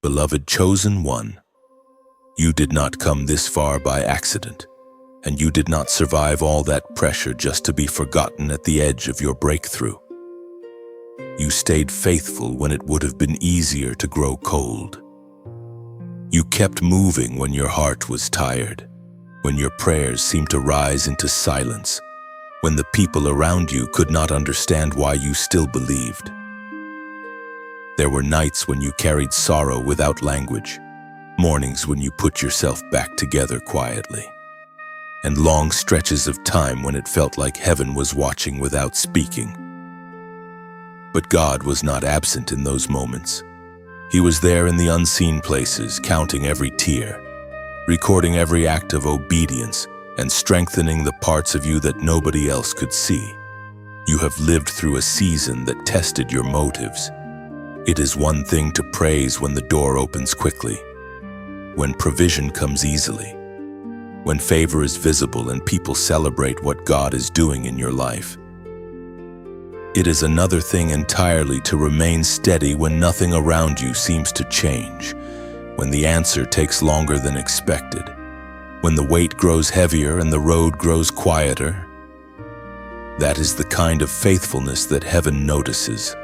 Beloved chosen one, you did not come this far by accident, and you did not survive all that pressure just to be forgotten at the edge of your breakthrough. You stayed faithful when it would have been easier to grow cold. You kept moving when your heart was tired, when your prayers seemed to rise into silence, when the people around you could not understand why you still believed. There were nights when you carried sorrow without language, mornings when you put yourself back together quietly, and long stretches of time when it felt like heaven was watching without speaking. But God was not absent in those moments. He was there in the unseen places, counting every tear, recording every act of obedience, and strengthening the parts of you that nobody else could see. You have lived through a season that tested your motives. It is one thing to praise when the door opens quickly, when provision comes easily, when favor is visible and people celebrate what God is doing in your life. It is another thing entirely to remain steady when nothing around you seems to change, when the answer takes longer than expected, when the weight grows heavier and the road grows quieter. That is the kind of faithfulness that heaven notices.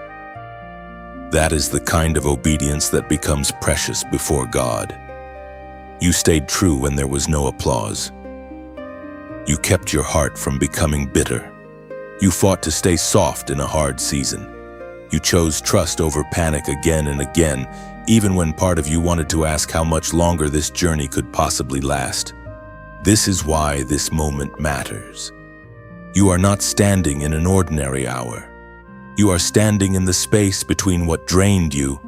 That is the kind of obedience that becomes precious before God. You stayed true when there was no applause. You kept your heart from becoming bitter. You fought to stay soft in a hard season. You chose trust over panic again and again, even when part of you wanted to ask how much longer this journey could possibly last. This is why this moment matters. You are not standing in an ordinary hour. You are standing in the space between what drained you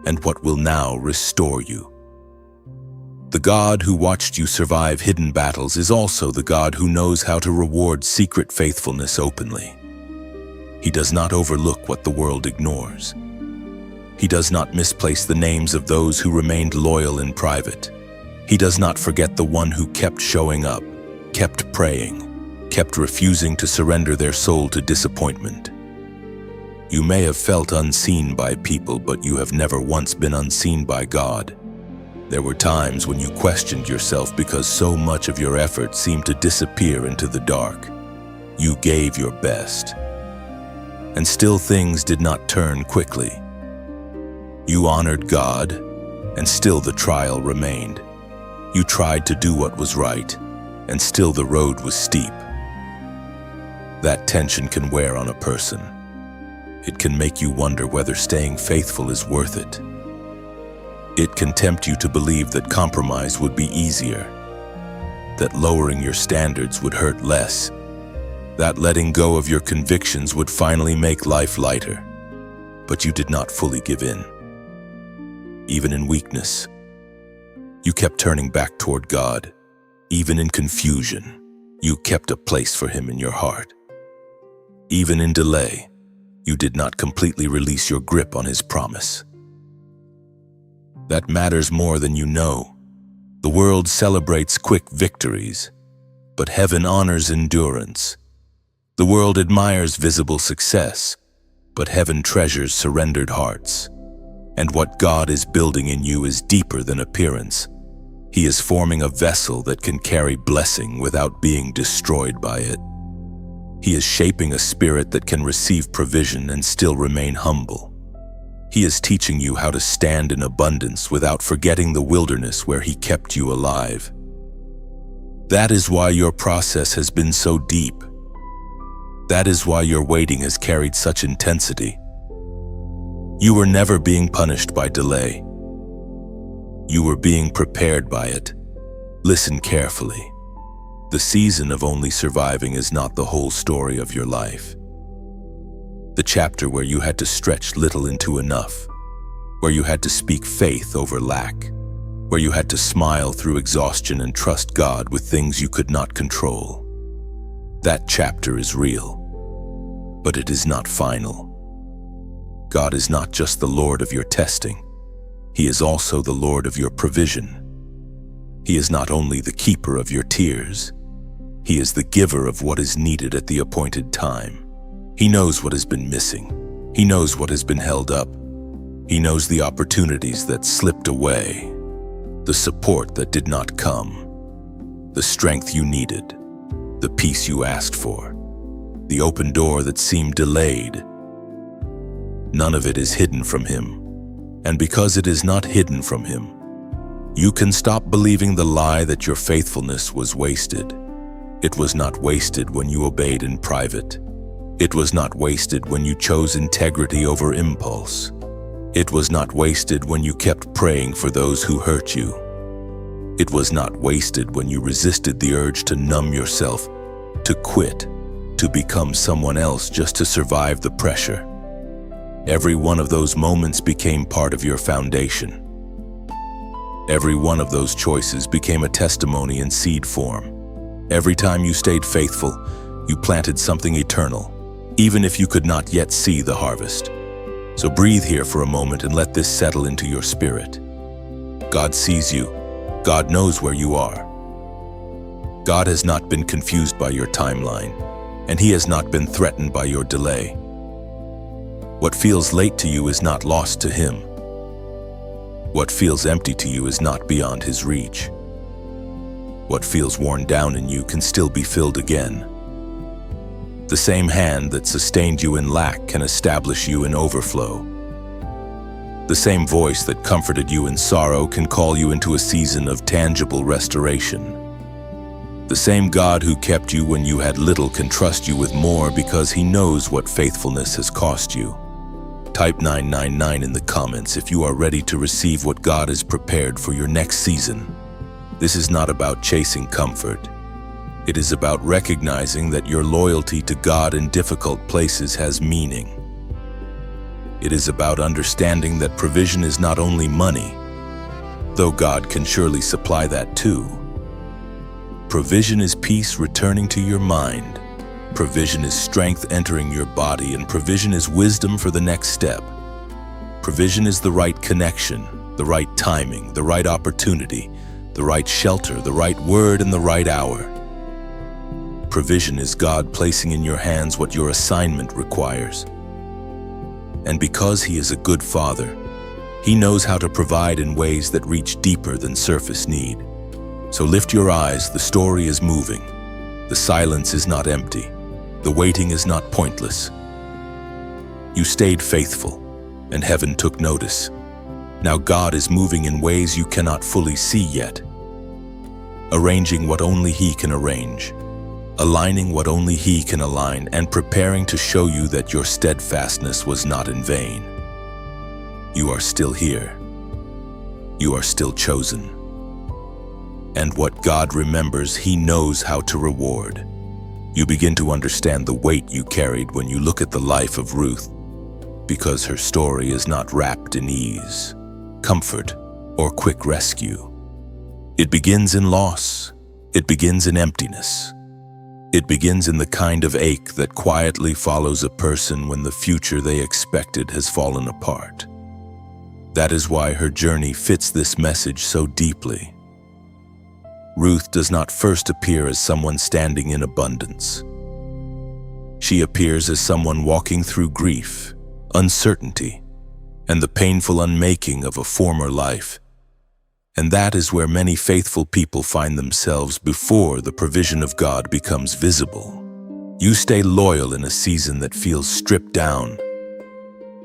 and what will now restore you. The God who watched you survive hidden battles is also the God who knows how to reward secret faithfulness openly. He does not overlook what the world ignores. He does not misplace the names of those who remained loyal in private. He does not forget the one who kept showing up, kept praying, kept refusing to surrender their soul to disappointment. You may have felt unseen by people, but you have never once been unseen by God. There were times when you questioned yourself because so much of your effort seemed to disappear into the dark. You gave your best, and still things did not turn quickly. You honored God, and still the trial remained. You tried to do what was right, and still the road was steep. That tension can wear on a person. It can make you wonder whether staying faithful is worth it. It can tempt you to believe that compromise would be easier, that lowering your standards would hurt less, that letting go of your convictions would finally make life lighter. But you did not fully give in. Even in weakness, you kept turning back toward God. Even in confusion, you kept a place for Him in your heart. Even in delay, you did not completely release your grip on His promise. That matters more than you know. The world celebrates quick victories, but heaven honors endurance. The world admires visible success, but heaven treasures surrendered hearts. And what God is building in you is deeper than appearance. He is forming a vessel that can carry blessing without being destroyed by it. He is shaping a spirit that can receive provision and still remain humble. He is teaching you how to stand in abundance without forgetting the wilderness where He kept you alive. That is why your process has been so deep. That is why your waiting has carried such intensity. You were never being punished by delay. You were being prepared by it. Listen carefully. The season of only surviving is not the whole story of your life. The chapter where you had to stretch little into enough, where you had to speak faith over lack, where you had to smile through exhaustion and trust God with things you could not control. That chapter is real, but it is not final. God is not just the Lord of your testing. He is also the Lord of your provision. He is not only the keeper of your tears, He is the giver of what is needed at the appointed time. He knows what has been missing. He knows what has been held up. He knows the opportunities that slipped away, the support that did not come, the strength you needed, the peace you asked for, the open door that seemed delayed. None of it is hidden from him, and because it is not hidden from him, you can stop believing the lie that your faithfulness was wasted. It was not wasted when you obeyed in private. It was not wasted when you chose integrity over impulse. It was not wasted when you kept praying for those who hurt you. It was not wasted when you resisted the urge to numb yourself, to quit, to become someone else just to survive the pressure. Every one of those moments became part of your foundation. Every one of those choices became a testimony in seed form. Every time you stayed faithful, you planted something eternal, even if you could not yet see the harvest. So breathe here for a moment and let this settle into your spirit. God sees you. God knows where you are. God has not been confused by your timeline, and He has not been threatened by your delay. What feels late to you is not lost to Him. What feels empty to you is not beyond His reach. What feels worn down in you can still be filled again. The same hand that sustained you in lack can establish you in overflow. The same voice that comforted you in sorrow can call you into a season of tangible restoration. The same God who kept you when you had little can trust you with more because He knows what faithfulness has cost you. Type 999 in the comments if you are ready to receive what God has prepared for your next season. This is not about chasing comfort. It is about recognizing that your loyalty to God in difficult places has meaning. It is about understanding that provision is not only money, though God can surely supply that too. Provision is peace returning to your mind. Provision is strength entering your body, and provision is wisdom for the next step. Provision is the right connection, the right timing, the right opportunity, the right shelter, the right word, and the right hour. Provision is God placing in your hands what your assignment requires. And because He is a good Father, He knows how to provide in ways that reach deeper than surface need. So lift your eyes, the story is moving. The silence is not empty. The waiting is not pointless. You stayed faithful, and heaven took notice. Now God is moving in ways you cannot fully see yet, arranging what only He can arrange, aligning what only He can align, and preparing to show you that your steadfastness was not in vain. You are still here. You are still chosen. And what God remembers, He knows how to reward. You begin to understand the weight you carried when you look at the life of Ruth, because her story is not wrapped in ease, comfort, or quick rescue. It begins in loss. It begins in emptiness. It begins in the kind of ache that quietly follows a person when the future they expected has fallen apart. That is why her journey fits this message so deeply. Ruth does not first appear as someone standing in abundance. She appears as someone walking through grief, uncertainty, and the painful unmaking of a former life. And that is where many faithful people find themselves before the provision of God becomes visible. You stay loyal in a season that feels stripped down.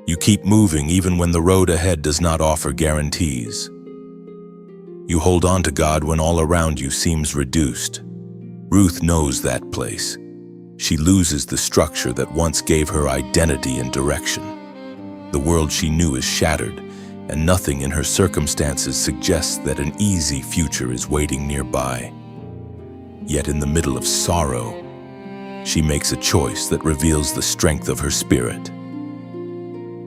You keep moving even when the road ahead does not offer guarantees. You hold on to God when all around you seems reduced. Ruth knows that place. She loses the structure that once gave her identity and direction. The world she knew is shattered, and nothing in her circumstances suggests that an easy future is waiting nearby. Yet in the middle of sorrow, she makes a choice that reveals the strength of her spirit.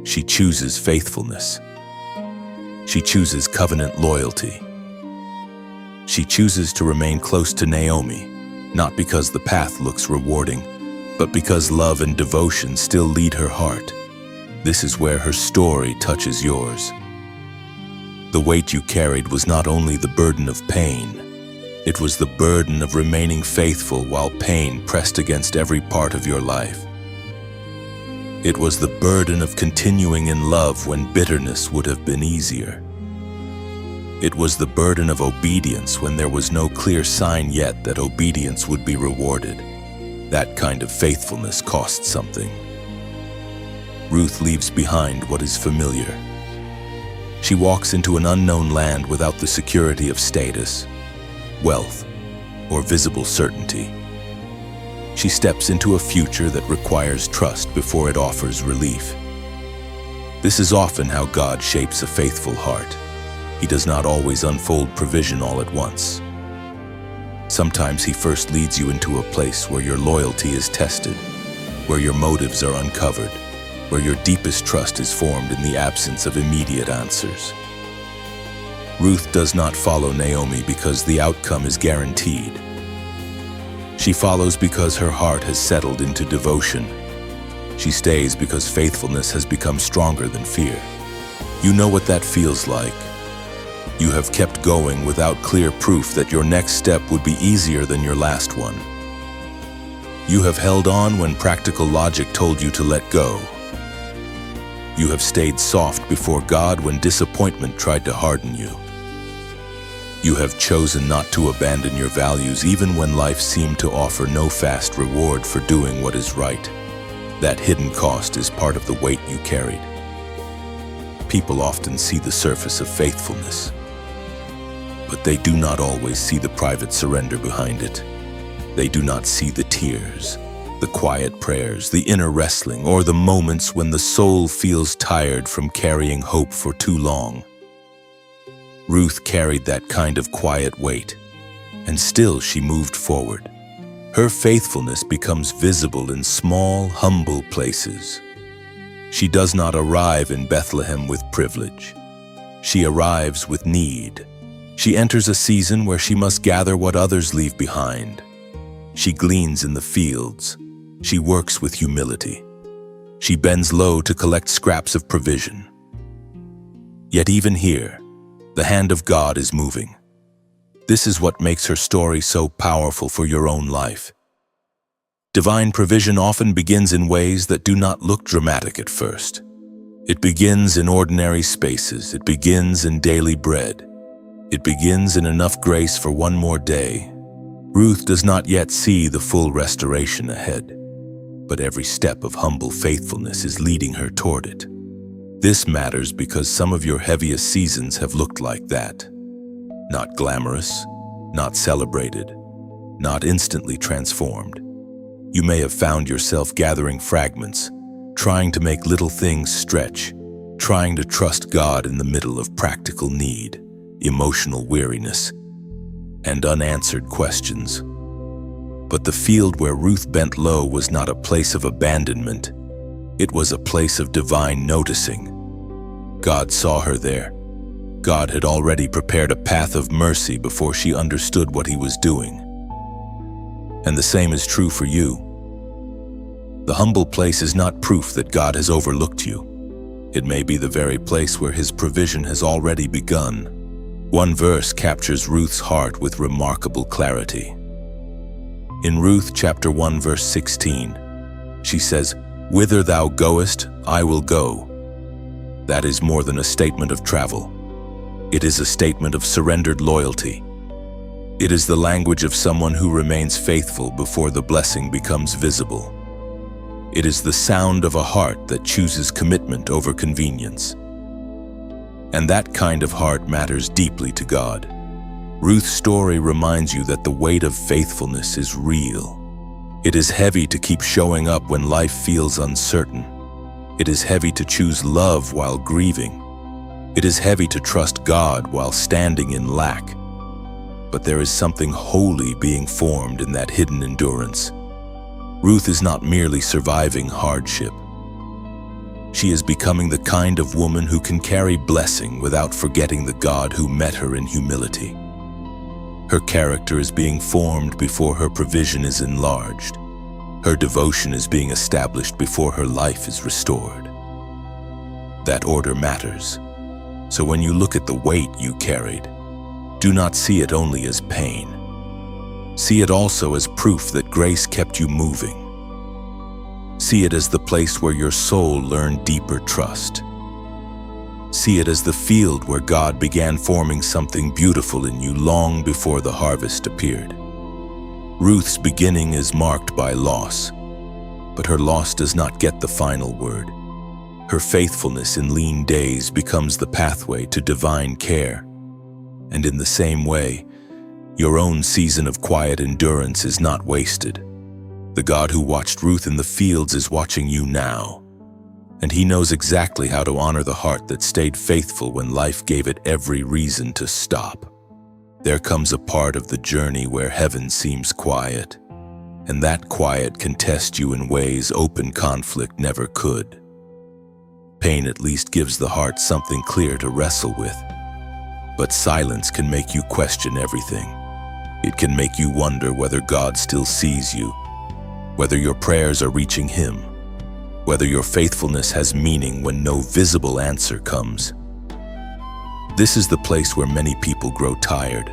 She chooses faithfulness. She chooses covenant loyalty. She chooses to remain close to Naomi, not because the path looks rewarding, but because love and devotion still lead her heart. This is where her story touches yours. The weight you carried was not only the burden of pain, it was the burden of remaining faithful while pain pressed against every part of your life. It was the burden of continuing in love when bitterness would have been easier. It was the burden of obedience when there was no clear sign yet that obedience would be rewarded. That kind of faithfulness costs something. Ruth leaves behind what is familiar. She walks into an unknown land without the security of status, wealth, or visible certainty. She steps into a future that requires trust before it offers relief. This is often how God shapes a faithful heart. He does not always unfold provision all at once. Sometimes He first leads you into a place where your loyalty is tested, where your motives are uncovered, where your deepest trust is formed in the absence of immediate answers. Ruth does not follow Naomi because the outcome is guaranteed. She follows because her heart has settled into devotion. She stays because faithfulness has become stronger than fear. You know what that feels like. You have kept going without clear proof that your next step would be easier than your last one. You have held on when practical logic told you to let go. You have stayed soft before God when disappointment tried to harden you. You have chosen not to abandon your values even when life seemed to offer no fast reward for doing what is right. That hidden cost is part of the weight you carried. People often see the surface of faithfulness, but they do not always see the private surrender behind it. They do not see the tears, the quiet prayers, the inner wrestling, or the moments when the soul feels tired from carrying hope for too long. Ruth carried that kind of quiet weight, and still she moved forward. Her faithfulness becomes visible in small, humble places. She does not arrive in Bethlehem with privilege. She arrives with need. She enters a season where she must gather what others leave behind. She gleans in the fields. She works with humility. She bends low to collect scraps of provision. Yet even here, the hand of God is moving. This is what makes her story so powerful for your own life. Divine provision often begins in ways that do not look dramatic at first. It begins in ordinary spaces. It begins in daily bread. It begins in enough grace for one more day. Ruth does not yet see the full restoration ahead, but every step of humble faithfulness is leading her toward it. This matters because some of your heaviest seasons have looked like that. Not glamorous, not celebrated, not instantly transformed. You may have found yourself gathering fragments, trying to make little things stretch, trying to trust God in the middle of practical need, emotional weariness, and unanswered questions. But the field where Ruth bent low was not a place of abandonment. It was a place of divine noticing. God saw her there. God had already prepared a path of mercy before she understood what He was doing. And the same is true for you. The humble place is not proof that God has overlooked you. It may be the very place where His provision has already begun. One verse captures Ruth's heart with remarkable clarity. In Ruth chapter 1 verse 16, she says, "Whither thou goest, I will go." That is more than a statement of travel. It is a statement of surrendered loyalty. It is the language of someone who remains faithful before the blessing becomes visible. It is the sound of a heart that chooses commitment over convenience. And that kind of heart matters deeply to God. Ruth's story reminds you that the weight of faithfulness is real. It is heavy to keep showing up when life feels uncertain. It is heavy to choose love while grieving. It is heavy to trust God while standing in lack. But there is something holy being formed in that hidden endurance. Ruth is not merely surviving hardship. She is becoming the kind of woman who can carry blessing without forgetting the God who met her in humility. Her character is being formed before her provision is enlarged. Her devotion is being established before her life is restored. That order matters. So when you look at the weight you carried, do not see it only as pain. See it also as proof that grace kept you moving. See it as the place where your soul learned deeper trust. See it as the field where God began forming something beautiful in you long before the harvest appeared. Ruth's beginning is marked by loss, but her loss does not get the final word. Her faithfulness in lean days becomes the pathway to divine care. And in the same way, your own season of quiet endurance is not wasted. The God who watched Ruth in the fields is watching you now, and He knows exactly how to honor the heart that stayed faithful when life gave it every reason to stop. There comes a part of the journey where heaven seems quiet, and that quiet can test you in ways open conflict never could. Pain at least gives the heart something clear to wrestle with, but silence can make you question everything. It can make you wonder whether God still sees you, whether your prayers are reaching Him, whether your faithfulness has meaning when no visible answer comes. This is the place where many people grow tired,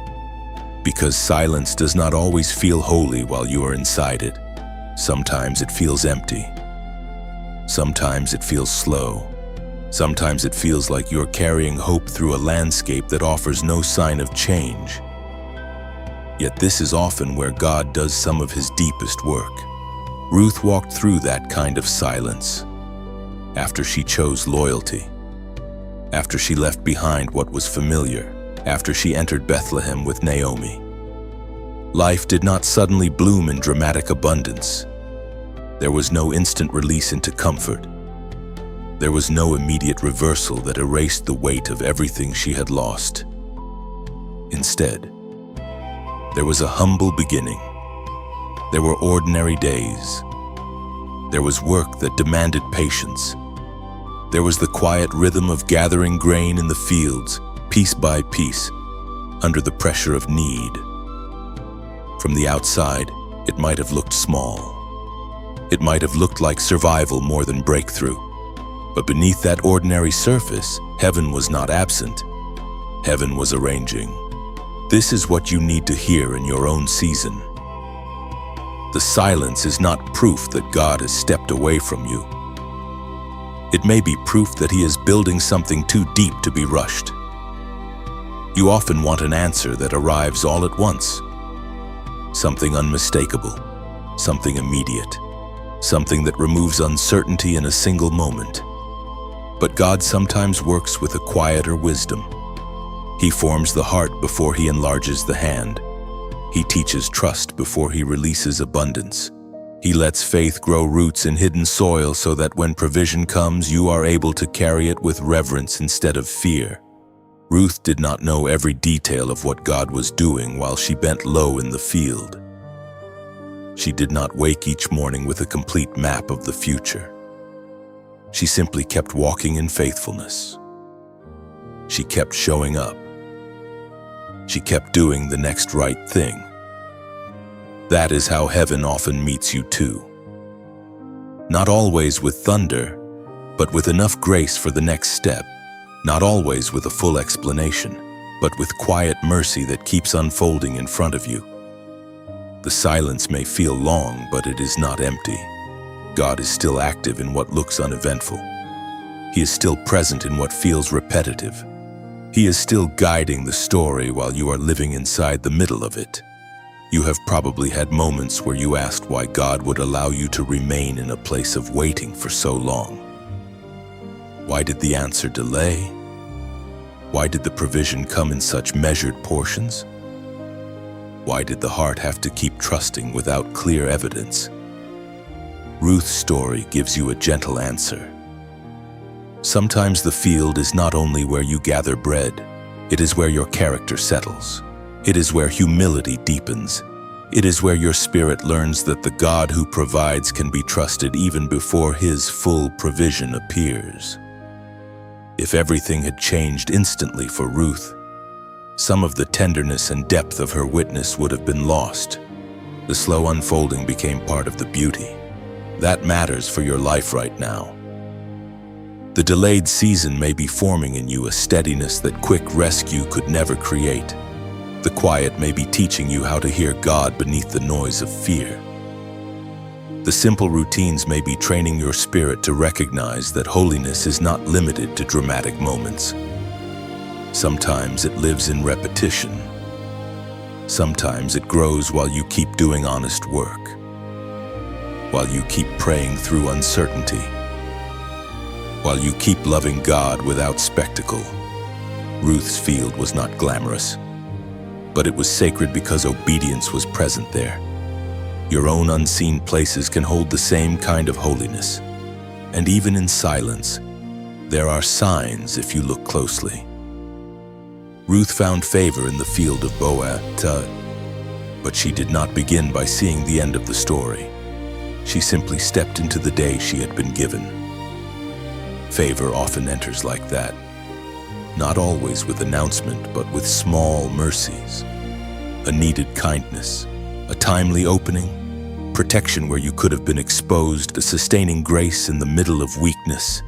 because silence does not always feel holy while you are inside it. Sometimes it feels empty. Sometimes it feels slow. Sometimes it feels like you're carrying hope through a landscape that offers no sign of change. Yet this is often where God does some of His deepest work. Ruth walked through that kind of silence after she chose loyalty, after she left behind what was familiar, after she entered Bethlehem with Naomi. Life did not suddenly bloom in dramatic abundance. There was no instant release into comfort. There was no immediate reversal that erased the weight of everything she had lost. Instead, there was a humble beginning. There were ordinary days. There was work that demanded patience. There was the quiet rhythm of gathering grain in the fields, piece by piece, under the pressure of need. From the outside, it might have looked small. It might have looked like survival more than breakthrough. But beneath that ordinary surface, heaven was not absent. Heaven was arranging. This is what you need to hear in your own season. The silence is not proof that God has stepped away from you. It may be proof that He is building something too deep to be rushed. You often want an answer that arrives all at once. Something unmistakable, something immediate, something that removes uncertainty in a single moment. But God sometimes works with a quieter wisdom. He forms the heart before He enlarges the hand. He teaches trust before He releases abundance. He lets faith grow roots in hidden soil so that when provision comes, you are able to carry it with reverence instead of fear. Ruth did not know every detail of what God was doing while she bent low in the field. She did not wake each morning with a complete map of the future. She simply kept walking in faithfulness. She kept showing up. She kept doing the next right thing. That is how heaven often meets you too. Not always with thunder, but with enough grace for the next step. Not always with a full explanation, but with quiet mercy that keeps unfolding in front of you. The silence may feel long, but it is not empty. God is still active in what looks uneventful. He is still present in what feels repetitive. He is still guiding the story while you are living inside the middle of it. You have probably had moments where you asked why God would allow you to remain in a place of waiting for so long. Why did the answer delay? Why did the provision come in such measured portions? Why did the heart have to keep trusting without clear evidence? Ruth's story gives you a gentle answer. Sometimes the field is not only where you gather bread, it is where your character settles. It is where humility deepens. It is where your spirit learns that the God who provides can be trusted even before His full provision appears. If everything had changed instantly for Ruth, some of the tenderness and depth of her witness would have been lost. The slow unfolding became part of the beauty. That matters for your life right now. The delayed season may be forming in you a steadiness that quick rescue could never create. The quiet may be teaching you how to hear God beneath the noise of fear. The simple routines may be training your spirit to recognize that holiness is not limited to dramatic moments. Sometimes it lives in repetition. Sometimes it grows while you keep doing honest work, while you keep praying through uncertainty, while you keep loving God without spectacle. Ruth's field was not glamorous, but it was sacred because obedience was present there. Your own unseen places can hold the same kind of holiness, and even in silence, there are signs if you look closely. Ruth found favor in the field of Boaz, but she did not begin by seeing the end of the story. She simply stepped into the day she had been given. Favor often enters like that, not always with announcement, but with small mercies, a needed kindness, a timely opening, protection where you could have been exposed, a sustaining grace in the middle of weakness.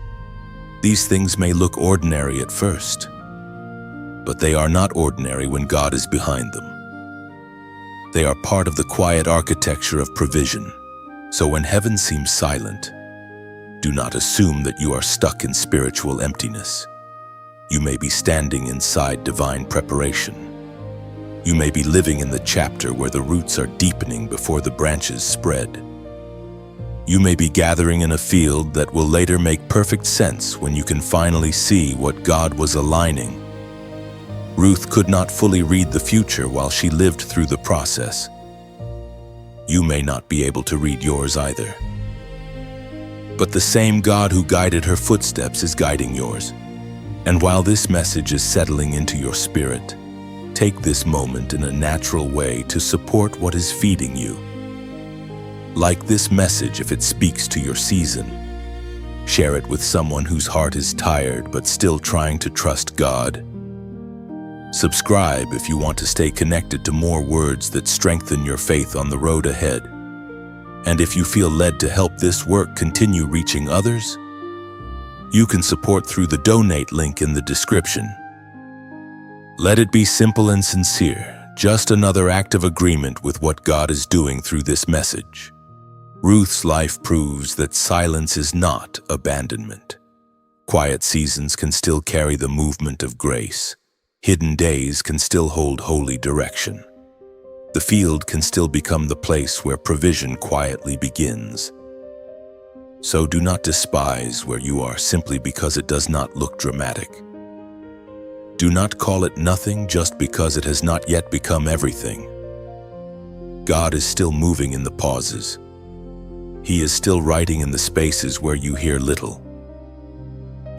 These things may look ordinary at first, but they are not ordinary when God is behind them. They are part of the quiet architecture of provision. So when heaven seems silent, do not assume that you are stuck in spiritual emptiness. You may be standing inside divine preparation. You may be living in the chapter where the roots are deepening before the branches spread. You may be gathering in a field that will later make perfect sense when you can finally see what God was aligning. Ruth could not fully read the future while she lived through the process. You may not be able to read yours either. But the same God who guided her footsteps is guiding yours. And while this message is settling into your spirit, take this moment in a natural way to support what is feeding you. Like this message if it speaks to your season. Share it with someone whose heart is tired but still trying to trust God. Subscribe if you want to stay connected to more words that strengthen your faith on the road ahead. And if you feel led to help this work continue reaching others, you can support through the donate link in the description. Let it be simple and sincere, just another act of agreement with what God is doing through this message. Ruth's life proves that silence is not abandonment. Quiet seasons can still carry the movement of grace. Hidden days can still hold holy direction. The field can still become the place where provision quietly begins. So do not despise where you are simply because it does not look dramatic. Do not call it nothing just because it has not yet become everything. God is still moving in the pauses. He is still writing in the spaces where you hear little.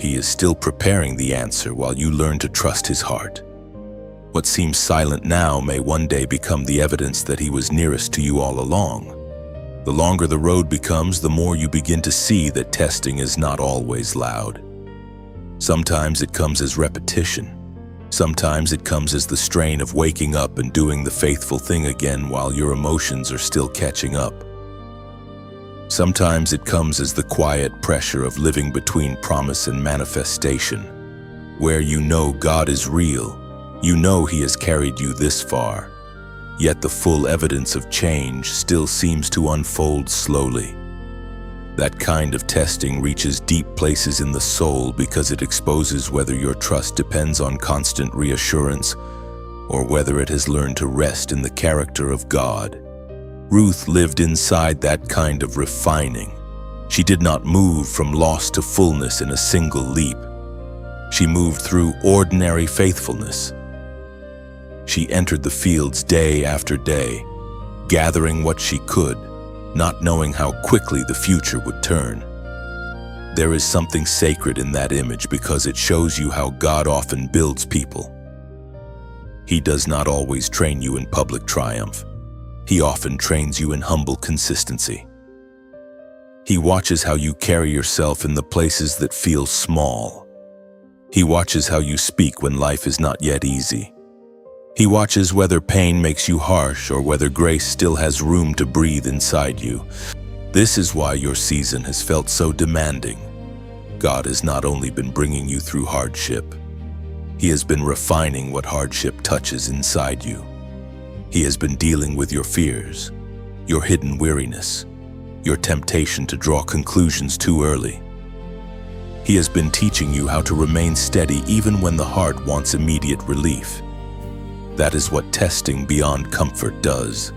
He is still preparing the answer while you learn to trust His heart. What seems silent now may one day become the evidence that He was nearest to you all along. The longer the road becomes, the more you begin to see that testing is not always loud. Sometimes it comes as repetition. Sometimes it comes as the strain of waking up and doing the faithful thing again while your emotions are still catching up. Sometimes it comes as the quiet pressure of living between promise and manifestation, where you know God is real, you know He has carried you this far, yet the full evidence of change still seems to unfold slowly. That kind of testing reaches deep places in the soul because it exposes whether your trust depends on constant reassurance or whether it has learned to rest in the character of God. Ruth lived inside that kind of refining. She did not move from loss to fullness in a single leap. She moved through ordinary faithfulness. She entered the fields day after day, gathering what she could, not knowing how quickly the future would turn. There is something sacred in that image because it shows you how God often builds people. He does not always train you in public triumph. He often trains you in humble consistency. He watches how you carry yourself in the places that feel small. He watches how you speak when life is not yet easy. He watches whether pain makes you harsh or whether grace still has room to breathe inside you. This is why your season has felt so demanding. God has not only been bringing you through hardship, He has been refining what hardship touches inside you. He has been dealing with your fears, your hidden weariness, your temptation to draw conclusions too early. He has been teaching you how to remain steady even when the heart wants immediate relief. That is what testing beyond comfort does.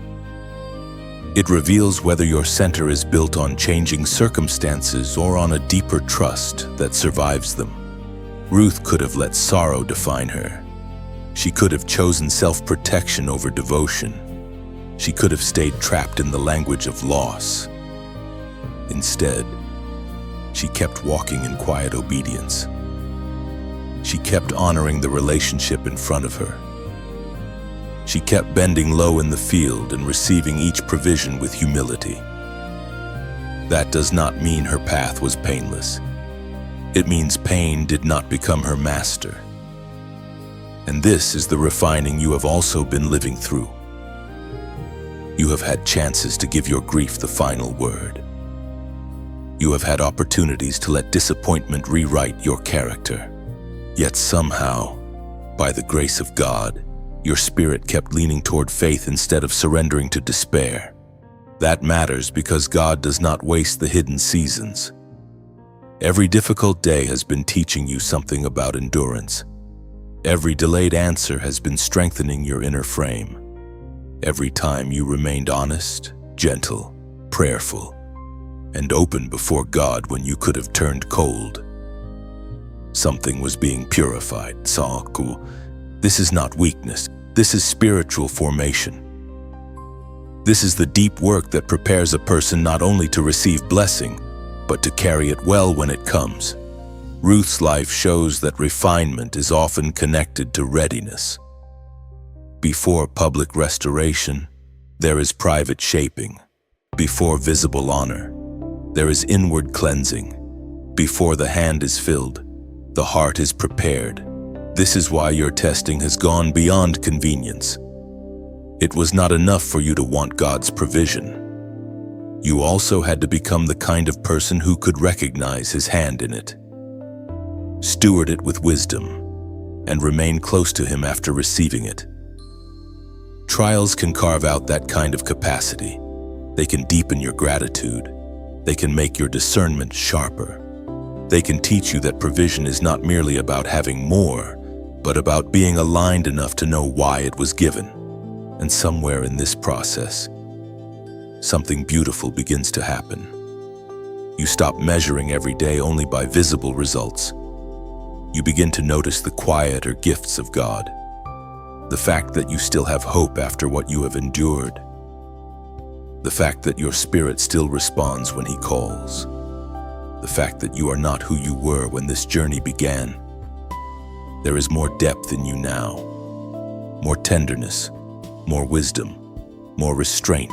It reveals whether your center is built on changing circumstances or on a deeper trust that survives them. Ruth could have let sorrow define her. She could have chosen self-protection over devotion. She could have stayed trapped in the language of loss. Instead, she kept walking in quiet obedience. She kept honoring the relationship in front of her. She kept bending low in the field and receiving each provision with humility. That does not mean her path was painless. It means pain did not become her master. And this is the refining you have also been living through. You have had chances to give your grief the final word. You have had opportunities to let disappointment rewrite your character. Yet somehow, by the grace of God, your spirit kept leaning toward faith instead of surrendering to despair. That matters because God does not waste the hidden seasons. Every difficult day has been teaching you something about endurance. Every delayed answer has been strengthening your inner frame. Every time you remained honest, gentle, prayerful, and open before God when you could have turned cold, something was being purified. This is not weakness. This is spiritual formation. This is the deep work that prepares a person not only to receive blessing, but to carry it well when it comes. Ruth's life shows that refinement is often connected to readiness. Before public restoration, there is private shaping. Before visible honor, there is inward cleansing. Before the hand is filled, the heart is prepared. This is why your testing has gone beyond convenience. It was not enough for you to want God's provision. You also had to become the kind of person who could recognize His hand in it, steward it with wisdom, and remain close to Him after receiving it. Trials can carve out that kind of capacity. They can deepen your gratitude. They can make your discernment sharper. They can teach you that provision is not merely about having more, but about being aligned enough to know why it was given. And somewhere in this process, something beautiful begins to happen. You stop measuring every day only by visible results. You begin to notice the quieter gifts of God. The fact that you still have hope after what you have endured. The fact that your spirit still responds when He calls. The fact that you are not who you were when this journey began. There is more depth in you now, more tenderness, more wisdom, more restraint,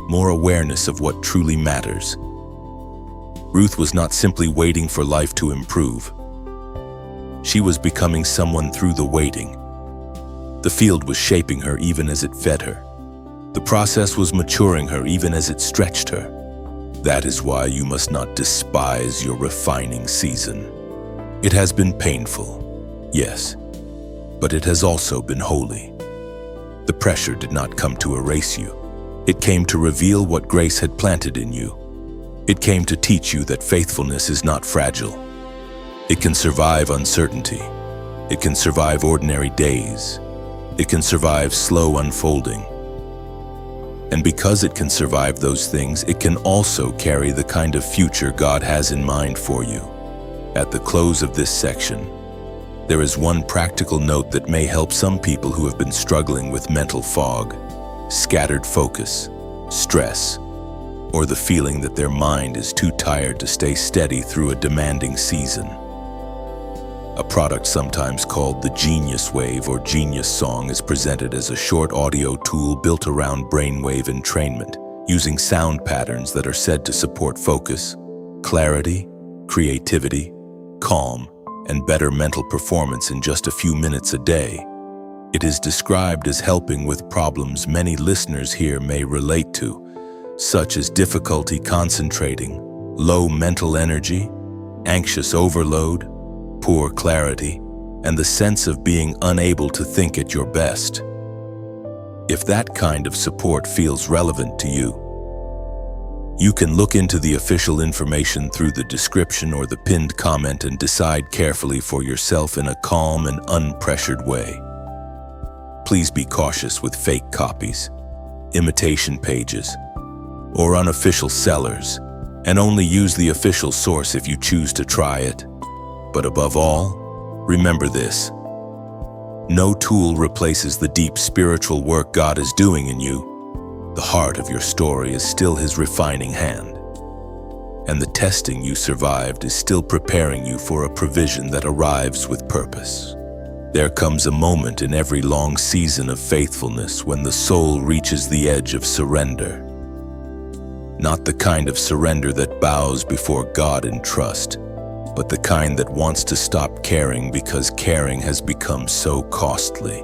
more awareness of what truly matters. Ruth was not simply waiting for life to improve. She was becoming someone through the waiting. The field was shaping her even as it fed her. The process was maturing her even as it stretched her. That is why you must not despise your refining season. It has been painful, yes, but it has also been holy. The pressure did not come to erase you. It came to reveal what grace had planted in you. It came to teach you that faithfulness is not fragile. It can survive uncertainty. It can survive ordinary days. It can survive slow unfolding. And because it can survive those things, it can also carry the kind of future God has in mind for you. At the close of this section, there is one practical note that may help some people who have been struggling with mental fog, scattered focus, stress, or the feeling that their mind is too tired to stay steady through a demanding season. A product sometimes called the Genius Wave or Genius Song is presented as a short audio tool built around brainwave entrainment, using sound patterns that are said to support focus, clarity, creativity, calm, and better mental performance in just a few minutes a day. It is described as helping with problems many listeners here may relate to, such as difficulty concentrating, low mental energy, anxious overload, poor clarity, and the sense of being unable to think at your best. If that kind of support feels relevant to you, You can look into the official information through the description or the pinned comment and decide carefully for yourself in a calm and unpressured way. Please be cautious with fake copies, imitation pages, or unofficial sellers, and only use the official source if you choose to try it. But above all, remember this: no tool replaces the deep spiritual work God is doing in you. The heart of your story is still His refining hand, and the testing you survived is still preparing you for a provision that arrives with purpose. There comes a moment in every long season of faithfulness when the soul reaches the edge of surrender. Not the kind of surrender that bows before God in trust, but the kind that wants to stop caring because caring has become so costly.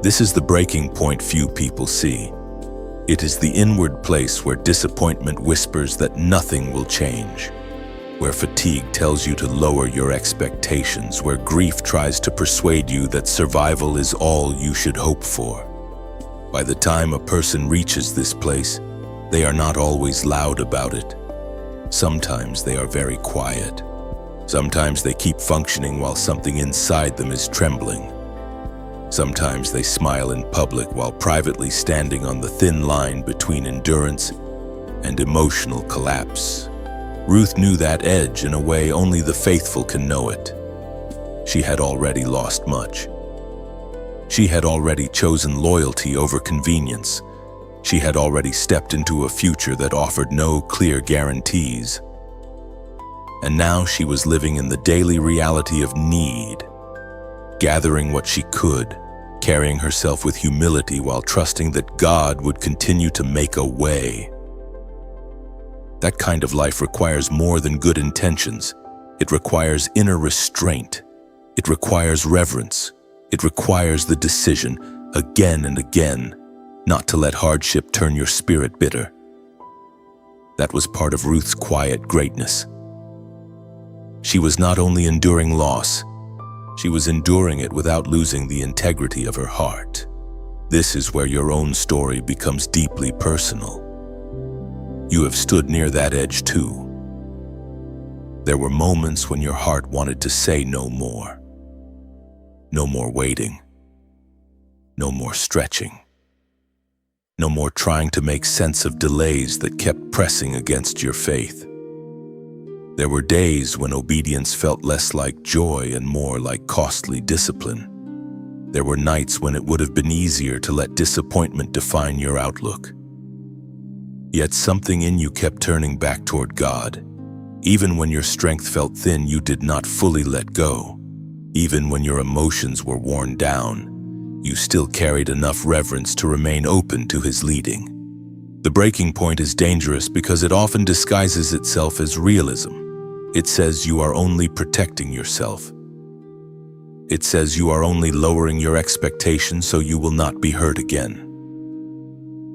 This is the breaking point few people see. It is the inward place where disappointment whispers that nothing will change, where fatigue tells you to lower your expectations, where grief tries to persuade you that survival is all you should hope for. By the time a person reaches this place, they are not always loud about it. Sometimes they are very quiet. Sometimes they keep functioning while something inside them is trembling. Sometimes they smile in public while privately standing on the thin line between endurance and emotional collapse. Ruth knew that edge in a way only the faithful can know it. She had already lost much. She had already chosen loyalty over convenience. She had already stepped into a future that offered no clear guarantees. And now she was living in the daily reality of need, gathering what she could, carrying herself with humility while trusting that God would continue to make a way. That kind of life requires more than good intentions. It requires inner restraint. It requires reverence. It requires the decision, again and again, not to let hardship turn your spirit bitter. That was part of Ruth's quiet greatness. She was not only enduring loss, she was enduring it without losing the integrity of her heart. This is where your own story becomes deeply personal. You have stood near that edge too. There were moments when your heart wanted to say no more. No more waiting. No more stretching. No more trying to make sense of delays that kept pressing against your faith. There were days when obedience felt less like joy and more like costly discipline. There were nights when it would have been easier to let disappointment define your outlook. Yet something in you kept turning back toward God. Even when your strength felt thin, you did not fully let go. Even when your emotions were worn down, you still carried enough reverence to remain open to His leading. The breaking point is dangerous because it often disguises itself as realism. It says you are only protecting yourself. It says you are only lowering your expectations so you will not be hurt again.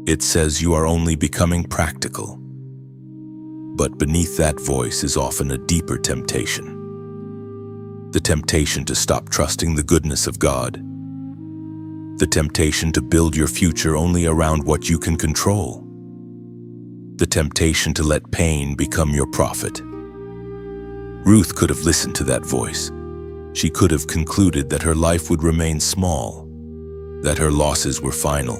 It says you are only becoming practical. But beneath that voice is often a deeper temptation. The temptation to stop trusting the goodness of God. The temptation to build your future only around what you can control. The temptation to let pain become your prophet. Ruth could have listened to that voice. She could have concluded that her life would remain small, that her losses were final,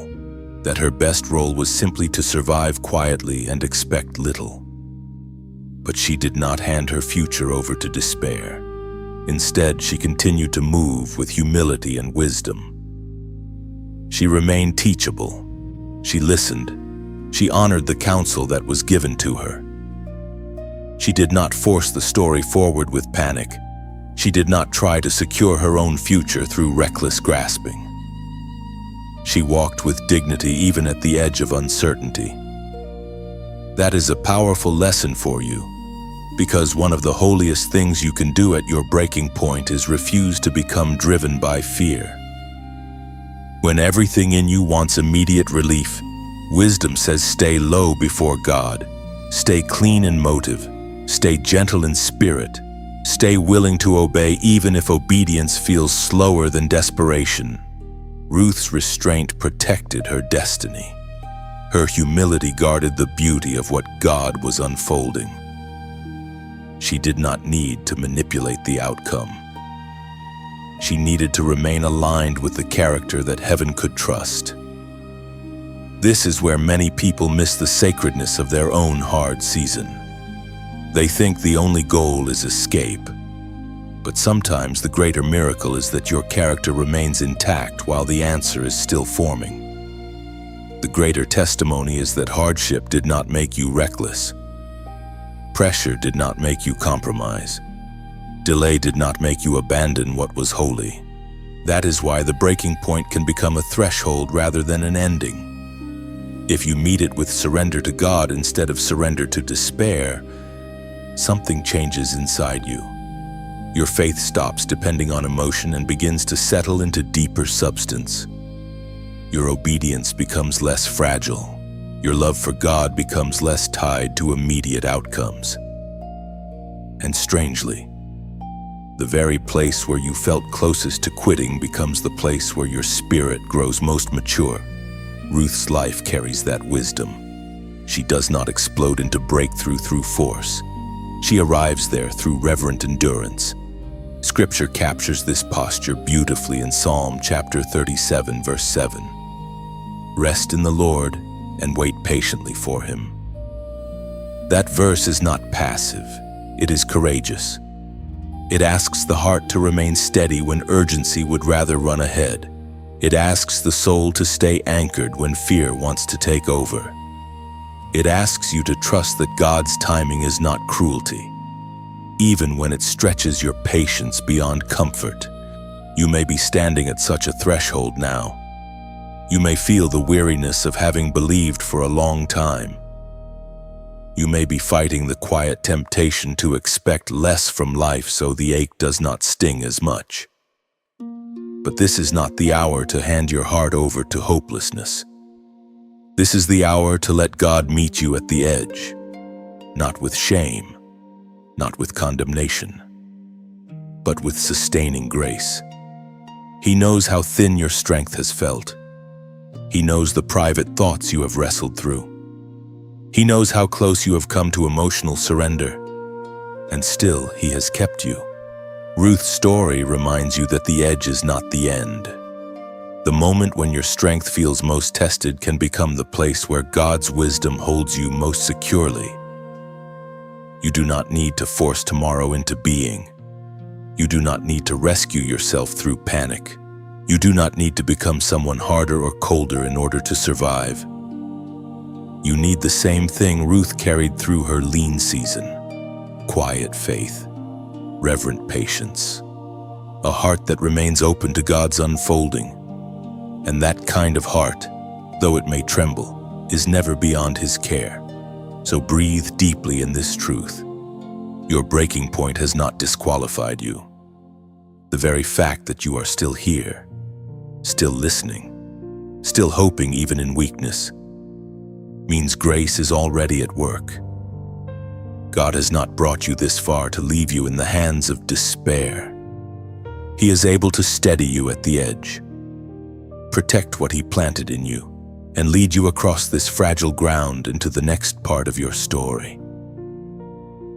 that her best role was simply to survive quietly and expect little. But she did not hand her future over to despair. Instead, she continued to move with humility and wisdom. She remained teachable. She listened. She honored the counsel that was given to her. She did not force the story forward with panic. She did not try to secure her own future through reckless grasping. She walked with dignity even at the edge of uncertainty. That is a powerful lesson for you, because one of the holiest things you can do at your breaking point is refuse to become driven by fear. When everything in you wants immediate relief, wisdom says stay low before God, stay clean in motive, stay gentle in spirit, stay willing to obey even if obedience feels slower than desperation. Ruth's restraint protected her destiny. Her humility guarded the beauty of what God was unfolding. She did not need to manipulate the outcome. She needed to remain aligned with the character that heaven could trust. This is where many people miss the sacredness of their own hard season. They think the only goal is escape. But sometimes the greater miracle is that your character remains intact while the answer is still forming. The greater testimony is that hardship did not make you reckless. Pressure did not make you compromise. Delay did not make you abandon what was holy. That is why the breaking point can become a threshold rather than an ending. If you meet it with surrender to God instead of surrender to despair, something changes inside you. Your faith stops depending on emotion and begins to settle into deeper substance. Your obedience becomes less fragile. Your love for God becomes less tied to immediate outcomes. And strangely, the very place where you felt closest to quitting becomes the place where your spirit grows most mature. Ruth's life carries that wisdom. She does not explode into breakthrough through force. She arrives there through reverent endurance. Scripture captures this posture beautifully in Psalm chapter 37, verse 7. Rest in the Lord and wait patiently for Him. That verse is not passive, it is courageous. It asks the heart to remain steady when urgency would rather run ahead. It asks the soul to stay anchored when fear wants to take over. It asks you to trust that God's timing is not cruelty. Even when it stretches your patience beyond comfort, you may be standing at such a threshold now. You may feel the weariness of having believed for a long time. You may be fighting the quiet temptation to expect less from life so the ache does not sting as much. But this is not the hour to hand your heart over to hopelessness. This is the hour to let God meet you at the edge, not with shame, not with condemnation, but with sustaining grace. He knows how thin your strength has felt. He knows the private thoughts you have wrestled through. He knows how close you have come to emotional surrender, and still He has kept you. Ruth's story reminds you that the edge is not the end. The moment when your strength feels most tested can become the place where God's wisdom holds you most securely. You do not need to force tomorrow into being. You do not need to rescue yourself through panic. You do not need to become someone harder or colder in order to survive. You need the same thing Ruth carried through her lean season: quiet faith, reverent patience, a heart that remains open to God's unfolding. And that kind of heart, though it may tremble, is never beyond His care. So breathe deeply in this truth. Your breaking point has not disqualified you. The very fact that you are still here, still listening, still hoping even in weakness, means grace is already at work. God has not brought you this far to leave you in the hands of despair. He is able to steady you at the edge, protect what He planted in you, and lead you across this fragile ground into the next part of your story.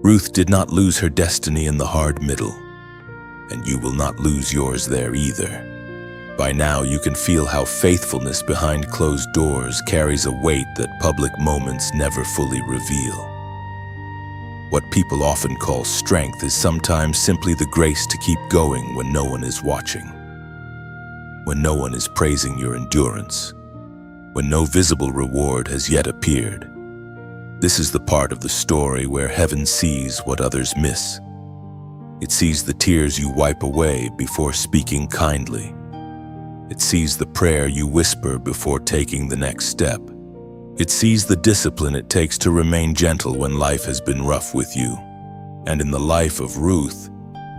Ruth did not lose her destiny in the hard middle, and you will not lose yours there either. By now, you can feel how faithfulness behind closed doors carries a weight that public moments never fully reveal. What people often call strength is sometimes simply the grace to keep going when no one is watching, when no one is praising your endurance, when no visible reward has yet appeared. This is the part of the story where heaven sees what others miss. It sees the tears you wipe away before speaking kindly. It sees the prayer you whisper before taking the next step. It sees the discipline it takes to remain gentle when life has been rough with you. And in the life of Ruth,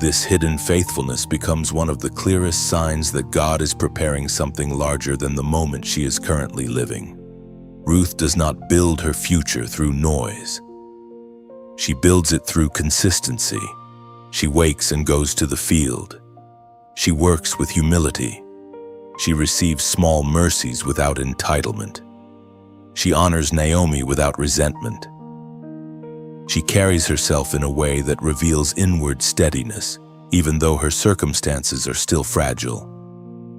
this hidden faithfulness becomes one of the clearest signs that God is preparing something larger than the moment she is currently living. Ruth does not build her future through noise. She builds it through consistency. She wakes and goes to the field. She works with humility. She receives small mercies without entitlement. She honors Naomi without resentment. She carries herself in a way that reveals inward steadiness, even though her circumstances are still fragile.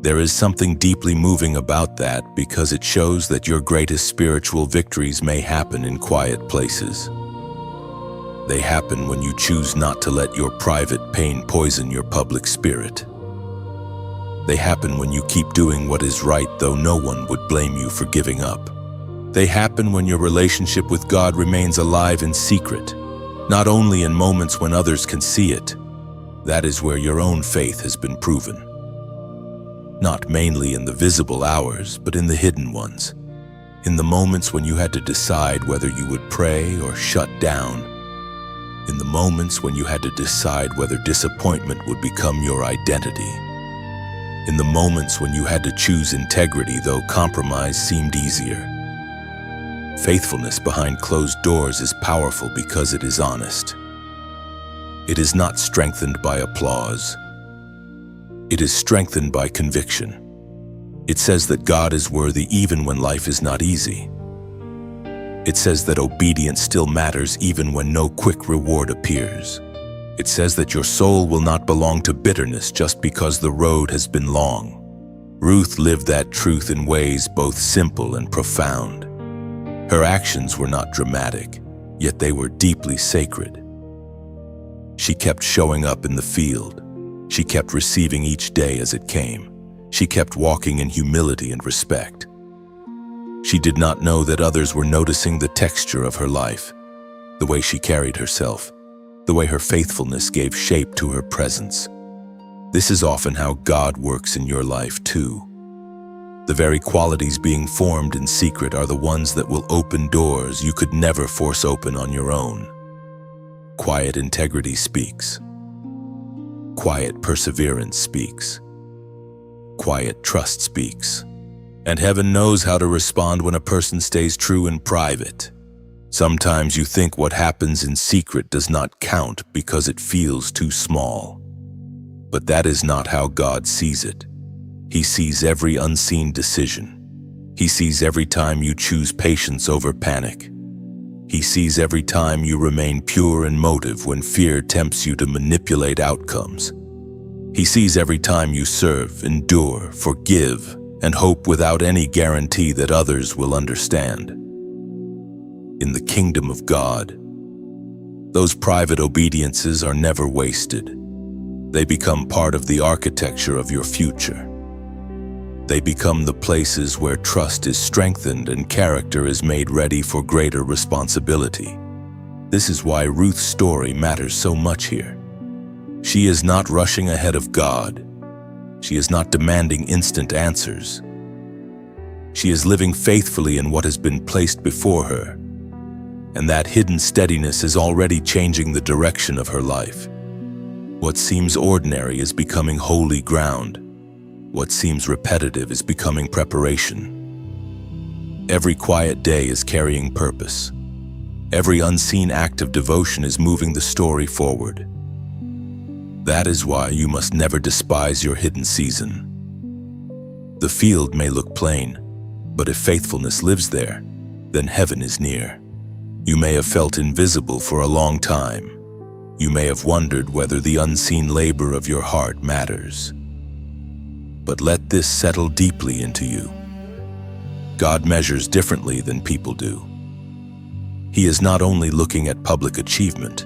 There is something deeply moving about that because it shows that your greatest spiritual victories may happen in quiet places. They happen when you choose not to let your private pain poison your public spirit. They happen when you keep doing what is right though no one would blame you for giving up. They happen when your relationship with God remains alive in secret, not only in moments when others can see it. That is where your own faith has been proven. Not mainly in the visible hours, but in the hidden ones. In the moments when you had to decide whether you would pray or shut down. In the moments when you had to decide whether disappointment would become your identity. In the moments when you had to choose integrity though compromise seemed easier. Faithfulness behind closed doors is powerful because it is honest. It is not strengthened by applause. It is strengthened by conviction. It says that God is worthy even when life is not easy. It says that obedience still matters even when no quick reward appears. It says that your soul will not belong to bitterness just because the road has been long. Ruth lived that truth in ways both simple and profound. Her actions were not dramatic, yet they were deeply sacred. She kept showing up in the field. She kept receiving each day as it came. She kept walking in humility and respect. She did not know that others were noticing the texture of her life, the way she carried herself, the way her faithfulness gave shape to her presence. This is often how God works in your life too. The very qualities being formed in secret are the ones that will open doors you could never force open on your own. Quiet integrity speaks. Quiet perseverance speaks. Quiet trust speaks. And heaven knows how to respond when a person stays true in private. Sometimes you think what happens in secret does not count because it feels too small. But that is not how God sees it. He sees every unseen decision. He sees every time you choose patience over panic. He sees every time you remain pure in motive when fear tempts you to manipulate outcomes. He sees every time you serve, endure, forgive, and hope without any guarantee that others will understand. In the kingdom of God, those private obediences are never wasted. They become part of the architecture of your future. They become the places where trust is strengthened and character is made ready for greater responsibility. This is why Ruth's story matters so much here. She is not rushing ahead of God. She is not demanding instant answers. She is living faithfully in what has been placed before her, and that hidden steadiness is already changing the direction of her life. What seems ordinary is becoming holy ground. What seems repetitive is becoming preparation. Every quiet day is carrying purpose. Every unseen act of devotion is moving the story forward. That is why you must never despise your hidden season. The field may look plain, but if faithfulness lives there, then heaven is near. You may have felt invisible for a long time. You may have wondered whether the unseen labor of your heart matters. But let this settle deeply into you. God measures differently than people do. He is not only looking at public achievement.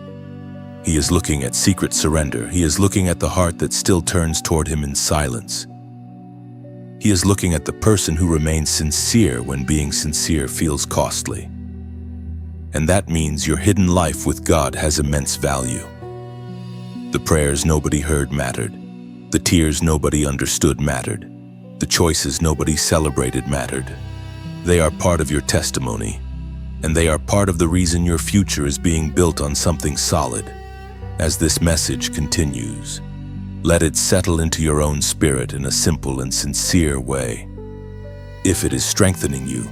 He is looking at secret surrender. He is looking at the heart that still turns toward him in silence. He is looking at the person who remains sincere when being sincere feels costly. And that means your hidden life with God has immense value. The prayers nobody heard mattered. The tears nobody understood mattered. The choices nobody celebrated mattered. They are part of your testimony, and they are part of the reason your future is being built on something solid. As this message continues, let it settle into your own spirit in a simple and sincere way. If it is strengthening you,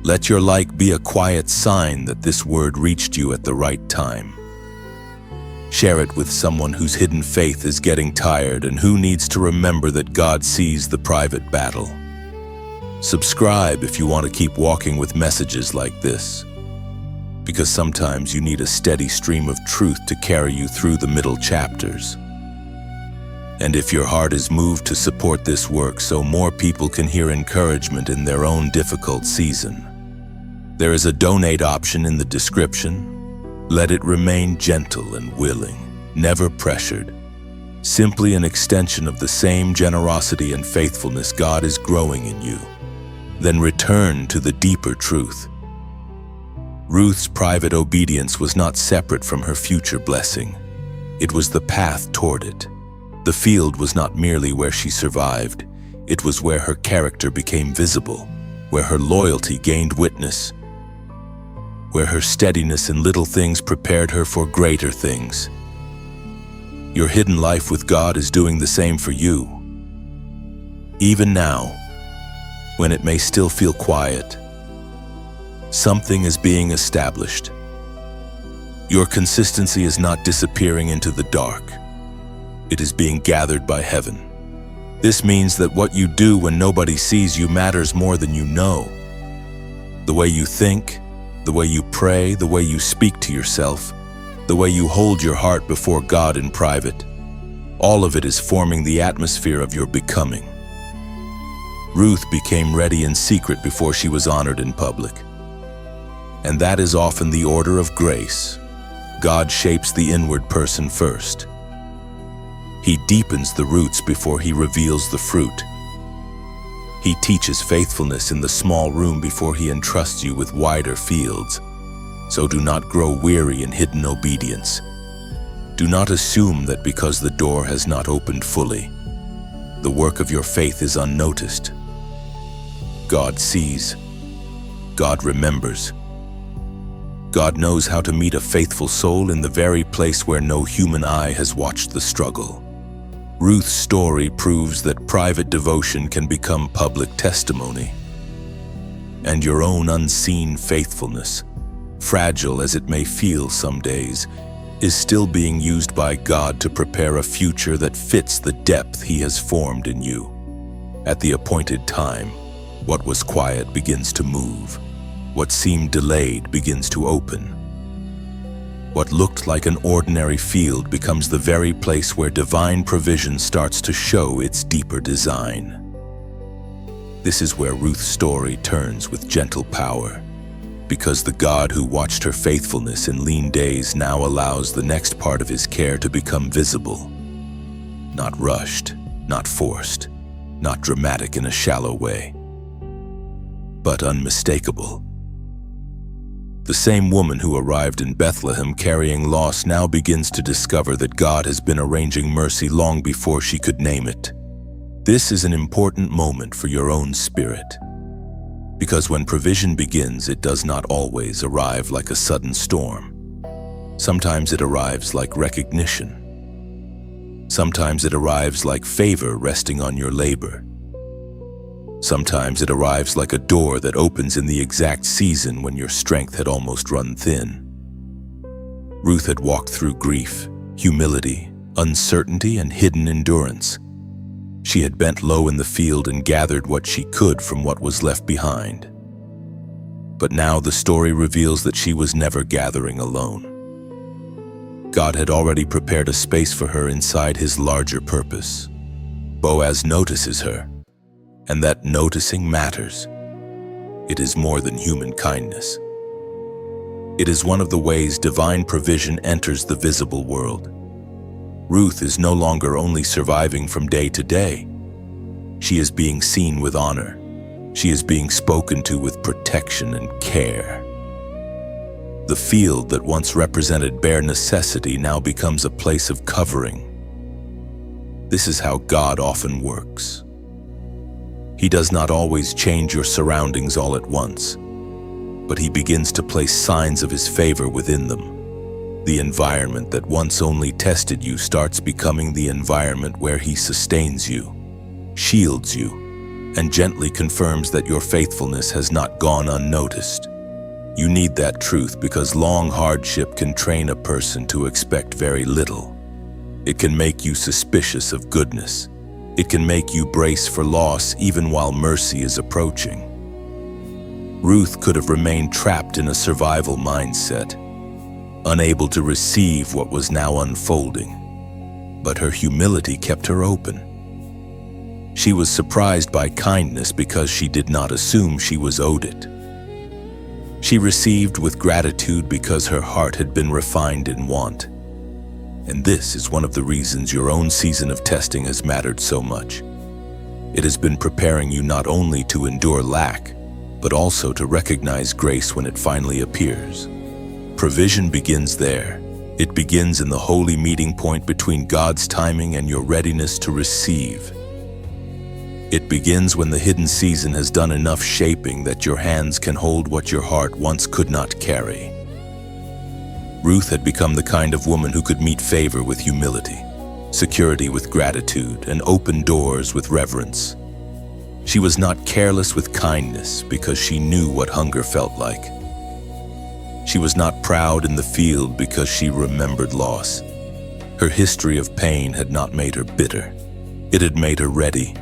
let your like be a quiet sign that this word reached you at the right time. Share it with someone whose hidden faith is getting tired and who needs to remember that God sees the private battle. Subscribe if you want to keep walking with messages like this, because sometimes you need a steady stream of truth to carry you through the middle chapters. And if your heart is moved to support this work so more people can hear encouragement in their own difficult season, there is a donate option in the description. Let it remain gentle and willing, never pressured, simply an extension of the same generosity and faithfulness God is growing in you. Then return to the deeper truth. Ruth's private obedience was not separate from her future blessing. It was the path toward it. The field was not merely where she survived. It was where her character became visible, where her loyalty gained witness, where her steadiness in little things prepared her for greater things. Your hidden life with God is doing the same for you. Even now, when it may still feel quiet, something is being established. Your consistency is not disappearing into the dark. It is being gathered by heaven. This means that what you do when nobody sees you matters more than you know. The way you think, the way you pray, the way you speak to yourself, the way you hold your heart before God in private, all of it is forming the atmosphere of your becoming. Ruth became ready in secret before she was honored in public. And that is often the order of grace. God shapes the inward person first. He deepens the roots before he reveals the fruit. He teaches faithfulness in the small room before he entrusts you with wider fields. So do not grow weary in hidden obedience. Do not assume that because the door has not opened fully, the work of your faith is unnoticed. God sees. God remembers. God knows how to meet a faithful soul in the very place where no human eye has watched the struggle. Ruth's story proves that private devotion can become public testimony. And your own unseen faithfulness, fragile as it may feel some days, is still being used by God to prepare a future that fits the depth He has formed in you. At the appointed time, what was quiet begins to move. What seemed delayed begins to open. What looked like an ordinary field becomes the very place where divine provision starts to show its deeper design. This is where Ruth's story turns with gentle power, because the God who watched her faithfulness in lean days now allows the next part of His care to become visible. Not rushed, not forced, not dramatic in a shallow way, but unmistakable. The same woman who arrived in Bethlehem carrying loss now begins to discover that God has been arranging mercy long before she could name it. This is an important moment for your own spirit, because when provision begins, it does not always arrive like a sudden storm. Sometimes it arrives like recognition. Sometimes it arrives like favor resting on your labor. Sometimes it arrives like a door that opens in the exact season when your strength had almost run thin. Ruth had walked through grief, humility, uncertainty, and hidden endurance. She had bent low in the field and gathered what she could from what was left behind. But now the story reveals that she was never gathering alone. God had already prepared a space for her inside His larger purpose. Boaz notices her, and that noticing matters. It is more than human kindness. It is one of the ways divine provision enters the visible world. Ruth is no longer only surviving from day to day. She is being seen with honor. She is being spoken to with protection and care. The field that once represented bare necessity now becomes a place of covering. This is how God often works. He does not always change your surroundings all at once, but He begins to place signs of His favor within them. The environment that once only tested you starts becoming the environment where He sustains you, shields you, and gently confirms that your faithfulness has not gone unnoticed. You need that truth because long hardship can train a person to expect very little. It can make you suspicious of goodness. It can make you brace for loss even while mercy is approaching. Ruth could have remained trapped in a survival mindset, unable to receive what was now unfolding, but her humility kept her open. She was surprised by kindness because she did not assume she was owed it. She received with gratitude because her heart had been refined in want. And this is one of the reasons your own season of testing has mattered so much. It has been preparing you not only to endure lack, but also to recognize grace when it finally appears. Provision begins there. It begins in the holy meeting point between God's timing and your readiness to receive. It begins when the hidden season has done enough shaping that your hands can hold what your heart once could not carry. Ruth had become the kind of woman who could meet favor with humility, security with gratitude, and open doors with reverence. She was not careless with kindness because she knew what hunger felt like. She was not proud in the field because she remembered loss. Her history of pain had not made her bitter. It had made her ready.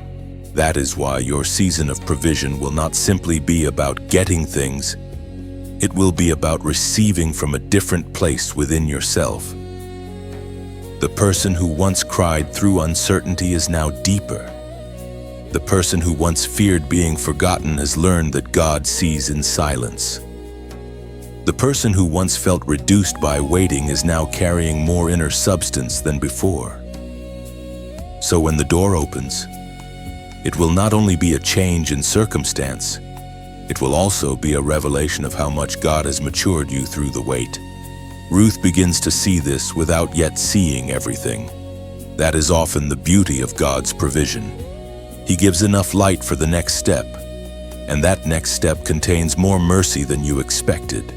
That is why your season of provision will not simply be about getting things. It will be about receiving from a different place within yourself. The person who once cried through uncertainty is now deeper. The person who once feared being forgotten has learned that God sees in silence. The person who once felt reduced by waiting is now carrying more inner substance than before. So when the door opens, it will not only be a change in circumstance, it will also be a revelation of how much God has matured you through the wait. Ruth begins to see this without yet seeing everything. That is often the beauty of God's provision. He gives enough light for the next step, and that next step contains more mercy than you expected.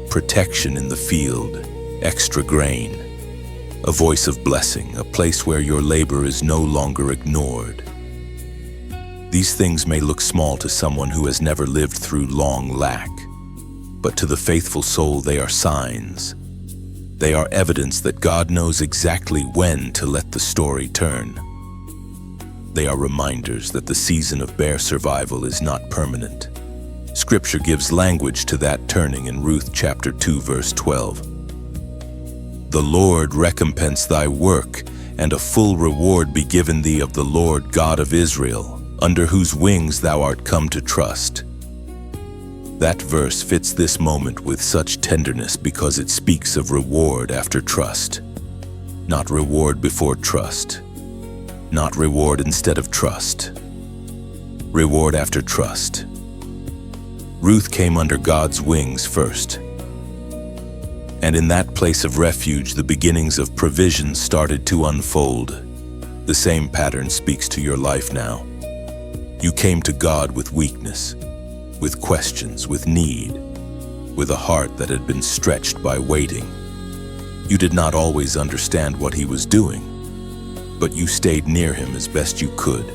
Protection in the field, extra grain, a voice of blessing, a place where your labor is no longer ignored. These things may look small to someone who has never lived through long lack, but to the faithful soul they are signs. They are evidence that God knows exactly when to let the story turn. They are reminders that the season of bare survival is not permanent. Scripture gives language to that turning in Ruth chapter 2 verse 12. The Lord recompense thy work, and a full reward be given thee of the Lord God of Israel, under whose wings thou art come to trust. That verse fits this moment with such tenderness because it speaks of reward after trust. Not reward before trust. Not reward instead of trust. Reward after trust. Ruth came under God's wings first. And in that place of refuge, the beginnings of provision started to unfold. The same pattern speaks to your life now. You came to God with weakness, with questions, with need, with a heart that had been stretched by waiting. You did not always understand what He was doing, but you stayed near Him as best you could.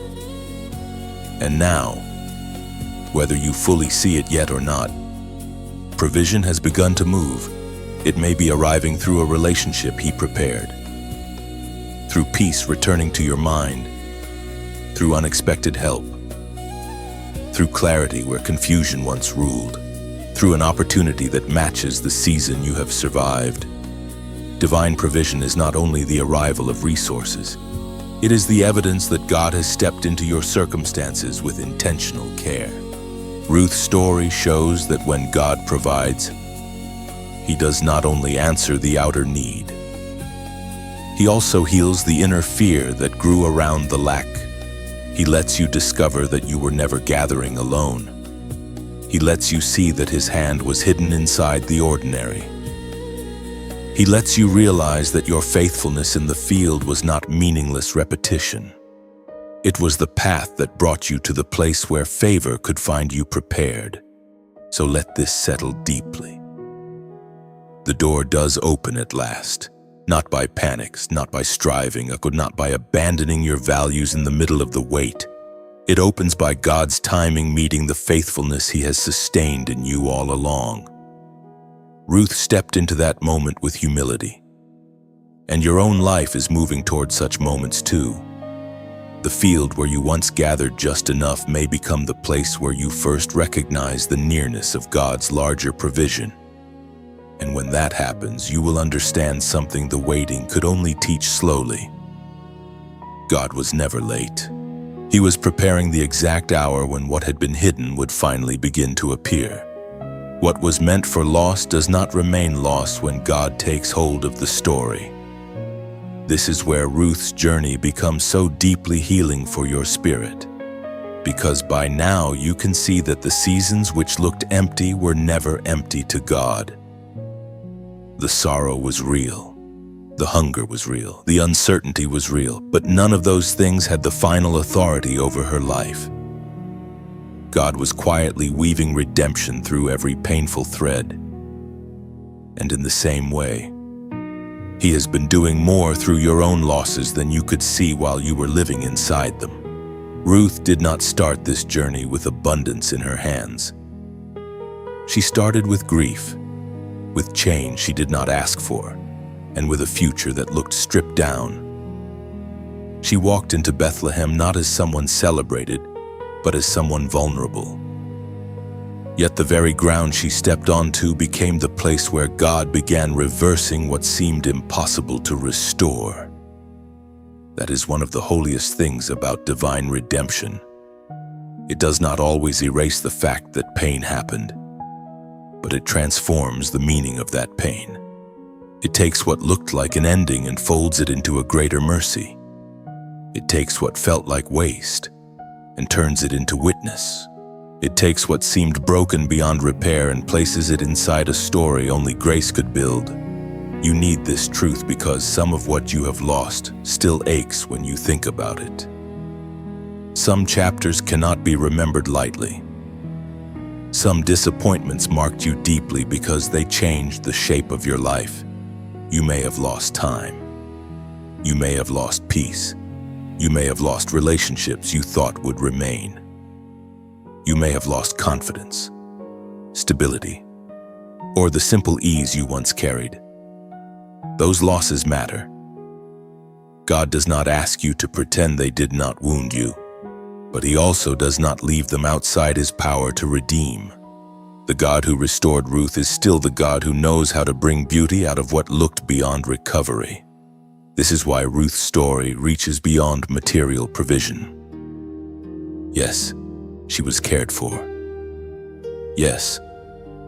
And now, whether you fully see it yet or not, provision has begun to move. It may be arriving through a relationship He prepared, through peace returning to your mind, through unexpected help, through clarity where confusion once ruled, through an opportunity that matches the season you have survived. Divine provision is not only the arrival of resources, it is the evidence that God has stepped into your circumstances with intentional care. Ruth's story shows that when God provides, He does not only answer the outer need, He also heals the inner fear that grew around the lack. He lets you discover that you were never gathering alone. He lets you see that His hand was hidden inside the ordinary. He lets you realize that your faithfulness in the field was not meaningless repetition. It was the path that brought you to the place where favor could find you prepared. So let this settle deeply. The door does open at last, not by panics, not by striving, not by abandoning your values in the middle of the wait. It opens by God's timing meeting the faithfulness He has sustained in you all along. Ruth stepped into that moment with humility. And your own life is moving toward such moments too. The field where you once gathered just enough may become the place where you first recognize the nearness of God's larger provision. And when that happens, you will understand something the waiting could only teach slowly. God was never late. He was preparing the exact hour when what had been hidden would finally begin to appear. What was meant for loss does not remain lost when God takes hold of the story. This is where Ruth's journey becomes so deeply healing for your spirit, because by now you can see that the seasons which looked empty were never empty to God. The sorrow was real, the hunger was real, the uncertainty was real, but none of those things had the final authority over her life. God was quietly weaving redemption through every painful thread. And in the same way, He has been doing more through your own losses than you could see while you were living inside them. Ruth did not start this journey with abundance in her hands. She started with grief, with change she did not ask for, and with a future that looked stripped down. She walked into Bethlehem not as someone celebrated, but as someone vulnerable. Yet the very ground she stepped onto became the place where God began reversing what seemed impossible to restore. That is one of the holiest things about divine redemption. It does not always erase the fact that pain happened, but it transforms the meaning of that pain. It takes what looked like an ending and folds it into a greater mercy. It takes what felt like waste and turns it into witness. It takes what seemed broken beyond repair and places it inside a story only grace could build. You need this truth because some of what you have lost still aches when you think about it. Some chapters cannot be remembered lightly. Some disappointments marked you deeply because they changed the shape of your life. You may have lost time. You may have lost peace. You may have lost relationships you thought would remain. You may have lost confidence, stability, or the simple ease you once carried. Those losses matter. God does not ask you to pretend they did not wound you, but He also does not leave them outside His power to redeem. The God who restored Ruth is still the God who knows how to bring beauty out of what looked beyond recovery. This is why Ruth's story reaches beyond material provision. Yes, she was cared for. Yes,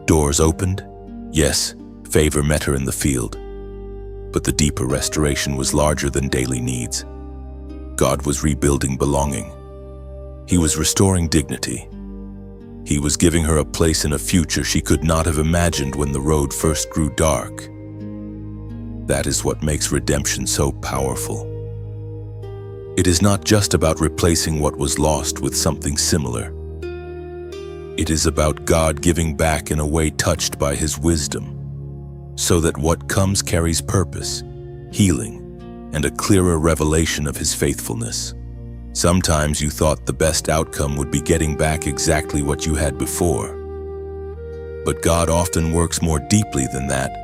doors opened. Yes, favor met her in the field. But the deeper restoration was larger than daily needs. God was rebuilding belonging. He was restoring dignity. He was giving her a place in a future she could not have imagined when the road first grew dark. That is what makes redemption so powerful. It is not just about replacing what was lost with something similar. It is about God giving back in a way touched by His wisdom, so that what comes carries purpose, healing, and a clearer revelation of His faithfulness. Sometimes you thought the best outcome would be getting back exactly what you had before. But God often works more deeply than that.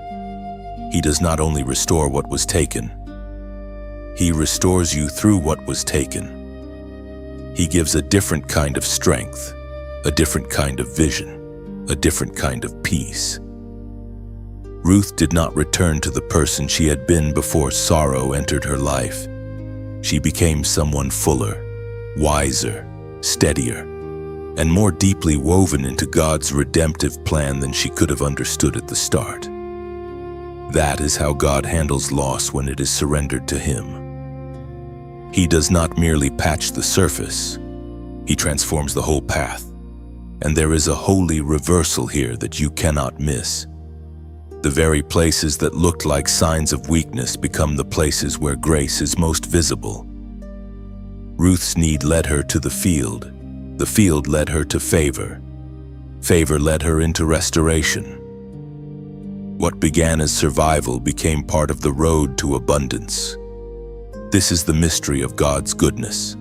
He does not only restore what was taken, He restores you through what was taken. He gives a different kind of strength, a different kind of vision, a different kind of peace. Ruth did not return to the person she had been before sorrow entered her life. She became someone fuller, wiser, steadier, and more deeply woven into God's redemptive plan than she could have understood at the start. That is how God handles loss when it is surrendered to Him. He does not merely patch the surface, He transforms the whole path. And there is a holy reversal here that you cannot miss. The very places that looked like signs of weakness become the places where grace is most visible. Ruth's need led her to the field led her to favor. Favor led her into restoration. What began as survival became part of the road to abundance. This is the mystery of God's goodness.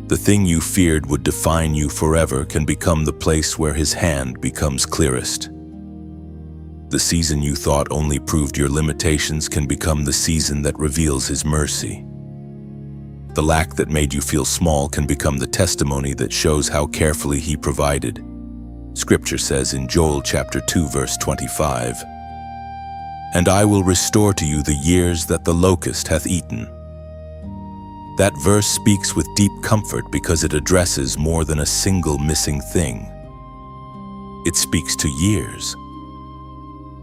The thing you feared would define you forever can become the place where His hand becomes clearest. The season you thought only proved your limitations can become the season that reveals His mercy. The lack that made you feel small can become the testimony that shows how carefully He provided. Scripture says in Joel chapter 2, verse 25, "And I will restore to you the years that the locust hath eaten." That verse speaks with deep comfort because it addresses more than a single missing thing. It speaks to years,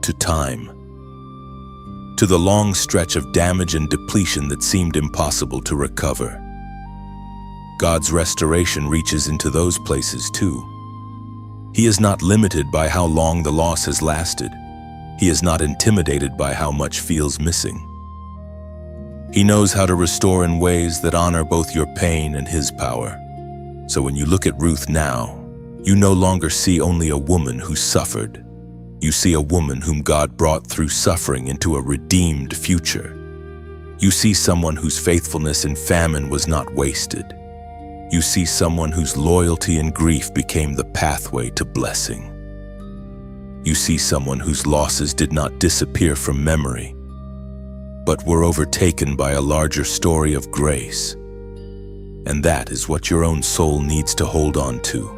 to time, to the long stretch of damage and depletion that seemed impossible to recover. God's restoration reaches into those places too. He is not limited by how long the loss has lasted. He is not intimidated by how much feels missing. He knows how to restore in ways that honor both your pain and His power. So when you look at Ruth now, you no longer see only a woman who suffered. You see a woman whom God brought through suffering into a redeemed future. You see someone whose faithfulness in famine was not wasted. You see someone whose loyalty in grief became the pathway to blessing. You see someone whose losses did not disappear from memory, but were overtaken by a larger story of grace. And that is what your own soul needs to hold on to.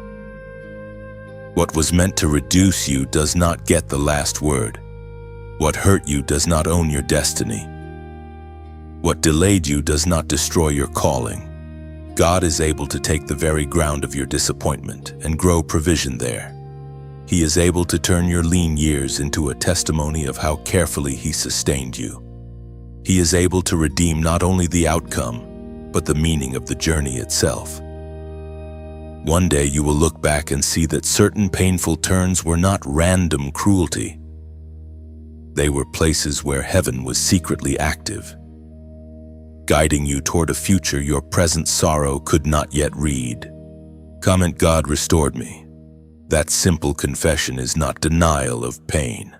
What was meant to reduce you does not get the last word. What hurt you does not own your destiny. What delayed you does not destroy your calling. God is able to take the very ground of your disappointment and grow provision there. He is able to turn your lean years into a testimony of how carefully He sustained you. He is able to redeem not only the outcome, but the meaning of the journey itself. One day you will look back and see that certain painful turns were not random cruelty. They were places where heaven was secretly active, guiding you toward a future your present sorrow could not yet read. Comment: God restored me. That simple confession is not denial of pain.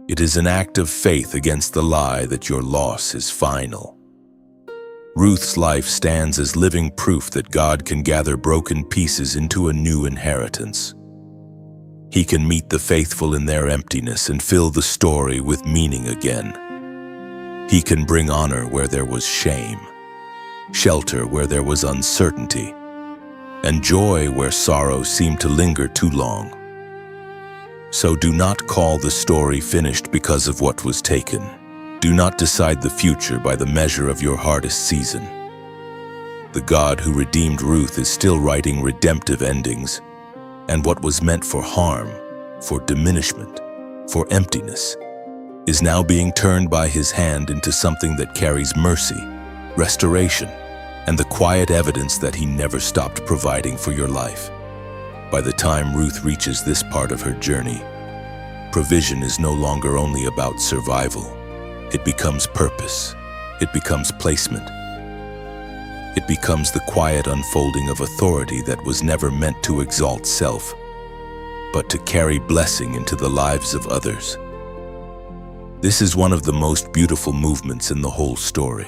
It is an act of faith against the lie that your loss is final. Ruth's life stands as living proof that God can gather broken pieces into a new inheritance. He can meet the faithful in their emptiness and fill the story with meaning again. He can bring honor where there was shame, shelter where there was uncertainty, and joy where sorrow seemed to linger too long. So do not call the story finished because of what was taken. Do not decide the future by the measure of your hardest season. The God who redeemed Ruth is still writing redemptive endings, and what was meant for harm, for diminishment, for emptiness, is now being turned by His hand into something that carries mercy, restoration, and the quiet evidence that He never stopped providing for your life. By the time Ruth reaches this part of her journey, provision is no longer only about survival. It becomes purpose. It becomes placement. It becomes the quiet unfolding of authority that was never meant to exalt self, but to carry blessing into the lives of others. This is one of the most beautiful movements in the whole story,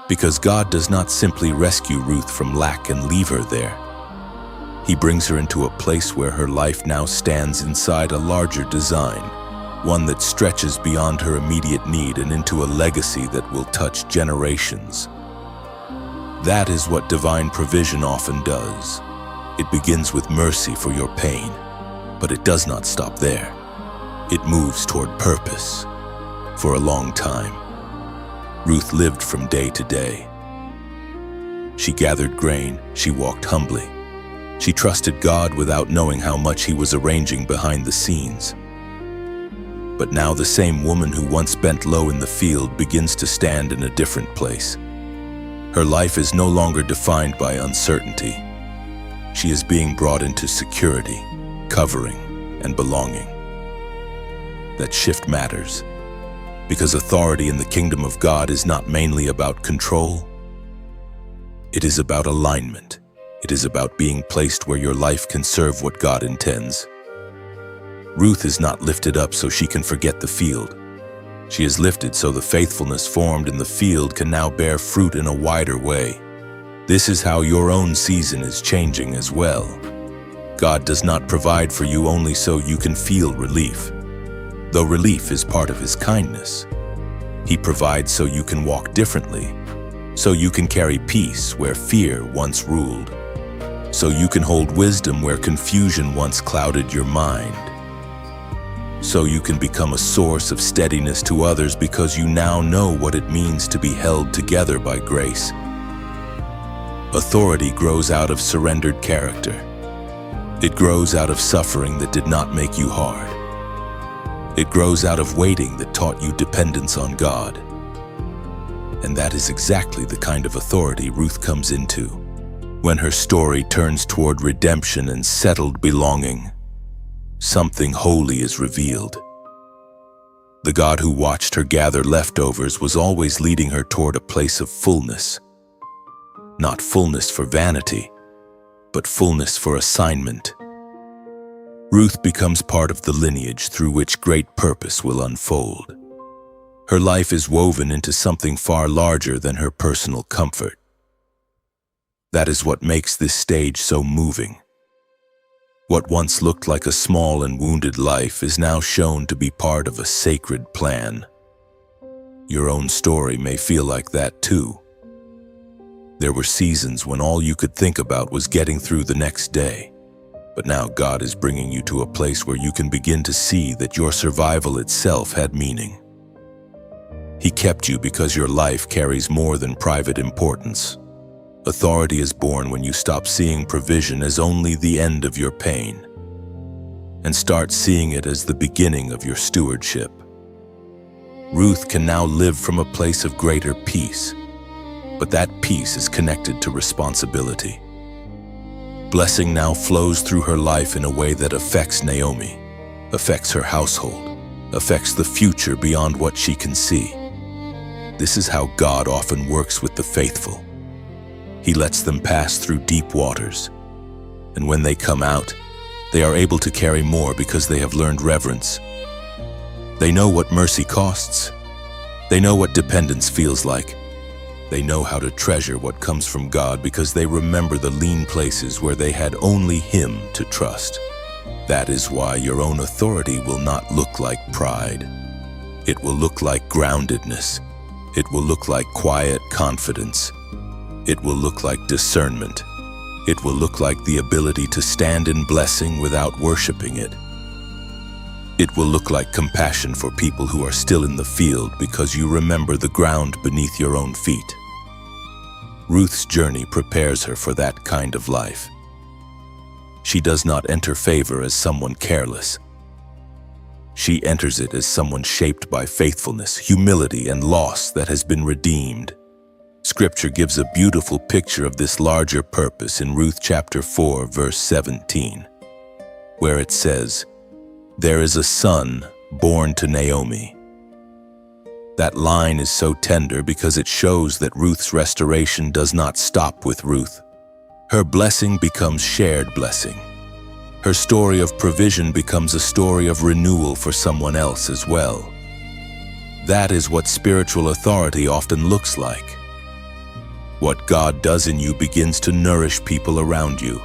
because God does not simply rescue Ruth from lack and leave her there. He brings her into a place where her life now stands inside a larger design, one that stretches beyond her immediate need and into a legacy that will touch generations. That is what divine provision often does. It begins with mercy for your pain, but it does not stop there. It moves toward purpose. For a long time, Ruth lived from day to day. She gathered grain, she walked humbly. She trusted God without knowing how much He was arranging behind the scenes. But now the same woman who once bent low in the field begins to stand in a different place. Her life is no longer defined by uncertainty. She is being brought into security, covering, and belonging. That shift matters, because authority in the kingdom of God is not mainly about control. It is about alignment. It is about being placed where your life can serve what God intends. Ruth is not lifted up so she can forget the field. She is lifted so the faithfulness formed in the field can now bear fruit in a wider way. This is how your own season is changing as well. God does not provide for you only so you can feel relief, though relief is part of His kindness. He provides so you can walk differently, so you can carry peace where fear once ruled, so you can hold wisdom where confusion once clouded your mind, so you can become a source of steadiness to others because you now know what it means to be held together by grace. Authority grows out of surrendered character. It grows out of suffering that did not make you hard. It grows out of waiting that taught you dependence on God. And that is exactly the kind of authority Ruth comes into when her story turns toward redemption and settled belonging. Something holy is revealed. The God who watched her gather leftovers was always leading her toward a place of fullness. Not fullness for vanity, but fullness for assignment. Ruth becomes part of the lineage through which great purpose will unfold. Her life is woven into something far larger than her personal comfort. That is what makes this stage so moving. What once looked like a small and wounded life is now shown to be part of a sacred plan. Your own story may feel like that too. There were seasons when all you could think about was getting through the next day. But now God is bringing you to a place where you can begin to see that your survival itself had meaning. He kept you because your life carries more than private importance. Authority is born when you stop seeing provision as only the end of your pain and start seeing it as the beginning of your stewardship. Ruth can now live from a place of greater peace, but that peace is connected to responsibility. Blessing now flows through her life in a way that affects Naomi, affects her household, affects the future beyond what she can see. This is how God often works with the faithful. He lets them pass through deep waters, and when they come out, they are able to carry more because they have learned reverence. They know what mercy costs. They know what dependence feels like. They know how to treasure what comes from God because they remember the lean places where they had only Him to trust. That is why your own authority will not look like pride. It will look like groundedness. It will look like quiet confidence. It will look like discernment. It will look like the ability to stand in blessing without worshiping it. It will look like compassion for people who are still in the field because you remember the ground beneath your own feet. Ruth's journey prepares her for that kind of life. She does not enter favor as someone careless. She enters it as someone shaped by faithfulness, humility, and loss that has been redeemed. Scripture gives a beautiful picture of this larger purpose in Ruth chapter 4, verse 17, where it says, "There is a son born to Naomi." That line is so tender because it shows that Ruth's restoration does not stop with Ruth. Her blessing becomes shared blessing. Her story of provision becomes a story of renewal for someone else as well. That is what spiritual authority often looks like. What God does in you begins to nourish people around you.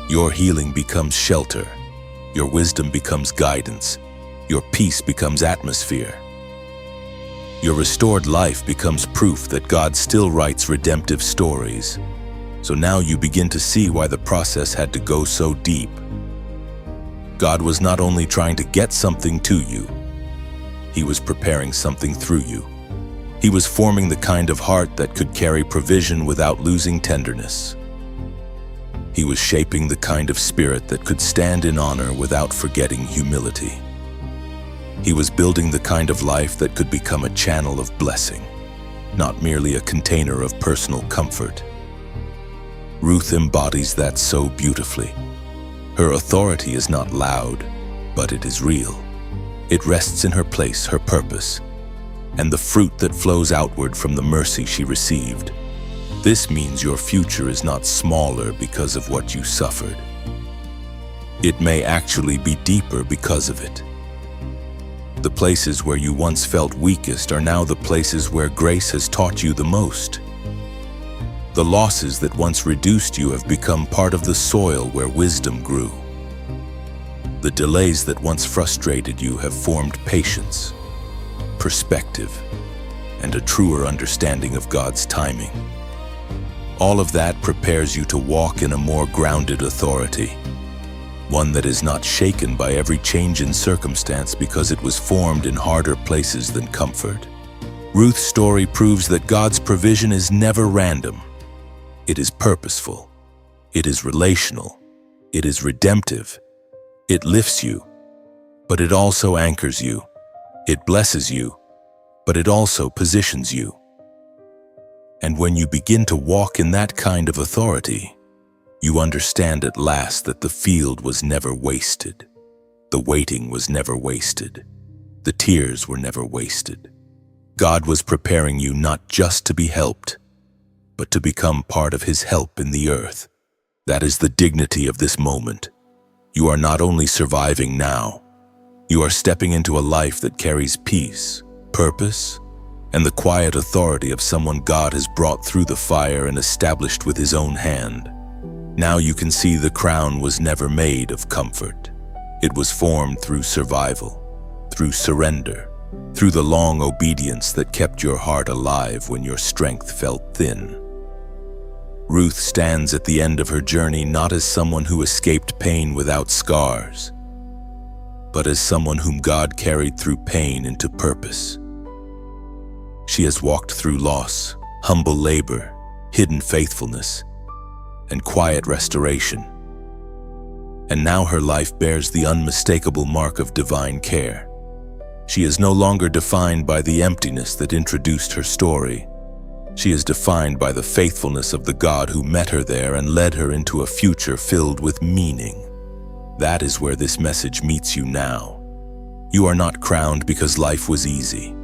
Your healing becomes shelter. Your wisdom becomes guidance. Your peace becomes atmosphere. Your restored life becomes proof that God still writes redemptive stories. So now you begin to see why the process had to go so deep. God was not only trying to get something to you, He was preparing something through you. He was forming the kind of heart that could carry provision without losing tenderness. He was shaping the kind of spirit that could stand in honor without forgetting humility. He was building the kind of life that could become a channel of blessing, not merely a container of personal comfort. Ruth embodies that so beautifully. Her authority is not loud, but it is real. It rests in her place, her purpose, and the fruit that flows outward from the mercy she received. This means your future is not smaller because of what you suffered. It may actually be deeper because of it. The places where you once felt weakest are now the places where grace has taught you the most. The losses that once reduced you have become part of the soil where wisdom grew. The delays that once frustrated you have formed patience, perspective, and a truer understanding of God's timing. All of that prepares you to walk in a more grounded authority, one that is not shaken by every change in circumstance because it was formed in harder places than comfort. Ruth's story proves that God's provision is never random. It is purposeful. It is relational. It is redemptive. It lifts you, but it also anchors you. It blesses you, but it also positions you. And when you begin to walk in that kind of authority, you understand at last that the field was never wasted. The waiting was never wasted. The tears were never wasted. God was preparing you not just to be helped, but to become part of His help in the earth. That is the dignity of this moment. You are not only surviving now, you are stepping into a life that carries peace, purpose, and the quiet authority of someone God has brought through the fire and established with His own hand. Now you can see the crown was never made of comfort. It was formed through survival, through surrender, through the long obedience that kept your heart alive when your strength felt thin. Ruth stands at the end of her journey not as someone who escaped pain without scars, but as someone whom God carried through pain into purpose. She has walked through loss, humble labor, hidden faithfulness, and quiet restoration. And now her life bears the unmistakable mark of divine care. She is no longer defined by the emptiness that introduced her story. She is defined by the faithfulness of the God who met her there and led her into a future filled with meaning. That is where this message meets you now. You are not crowned because life was easy.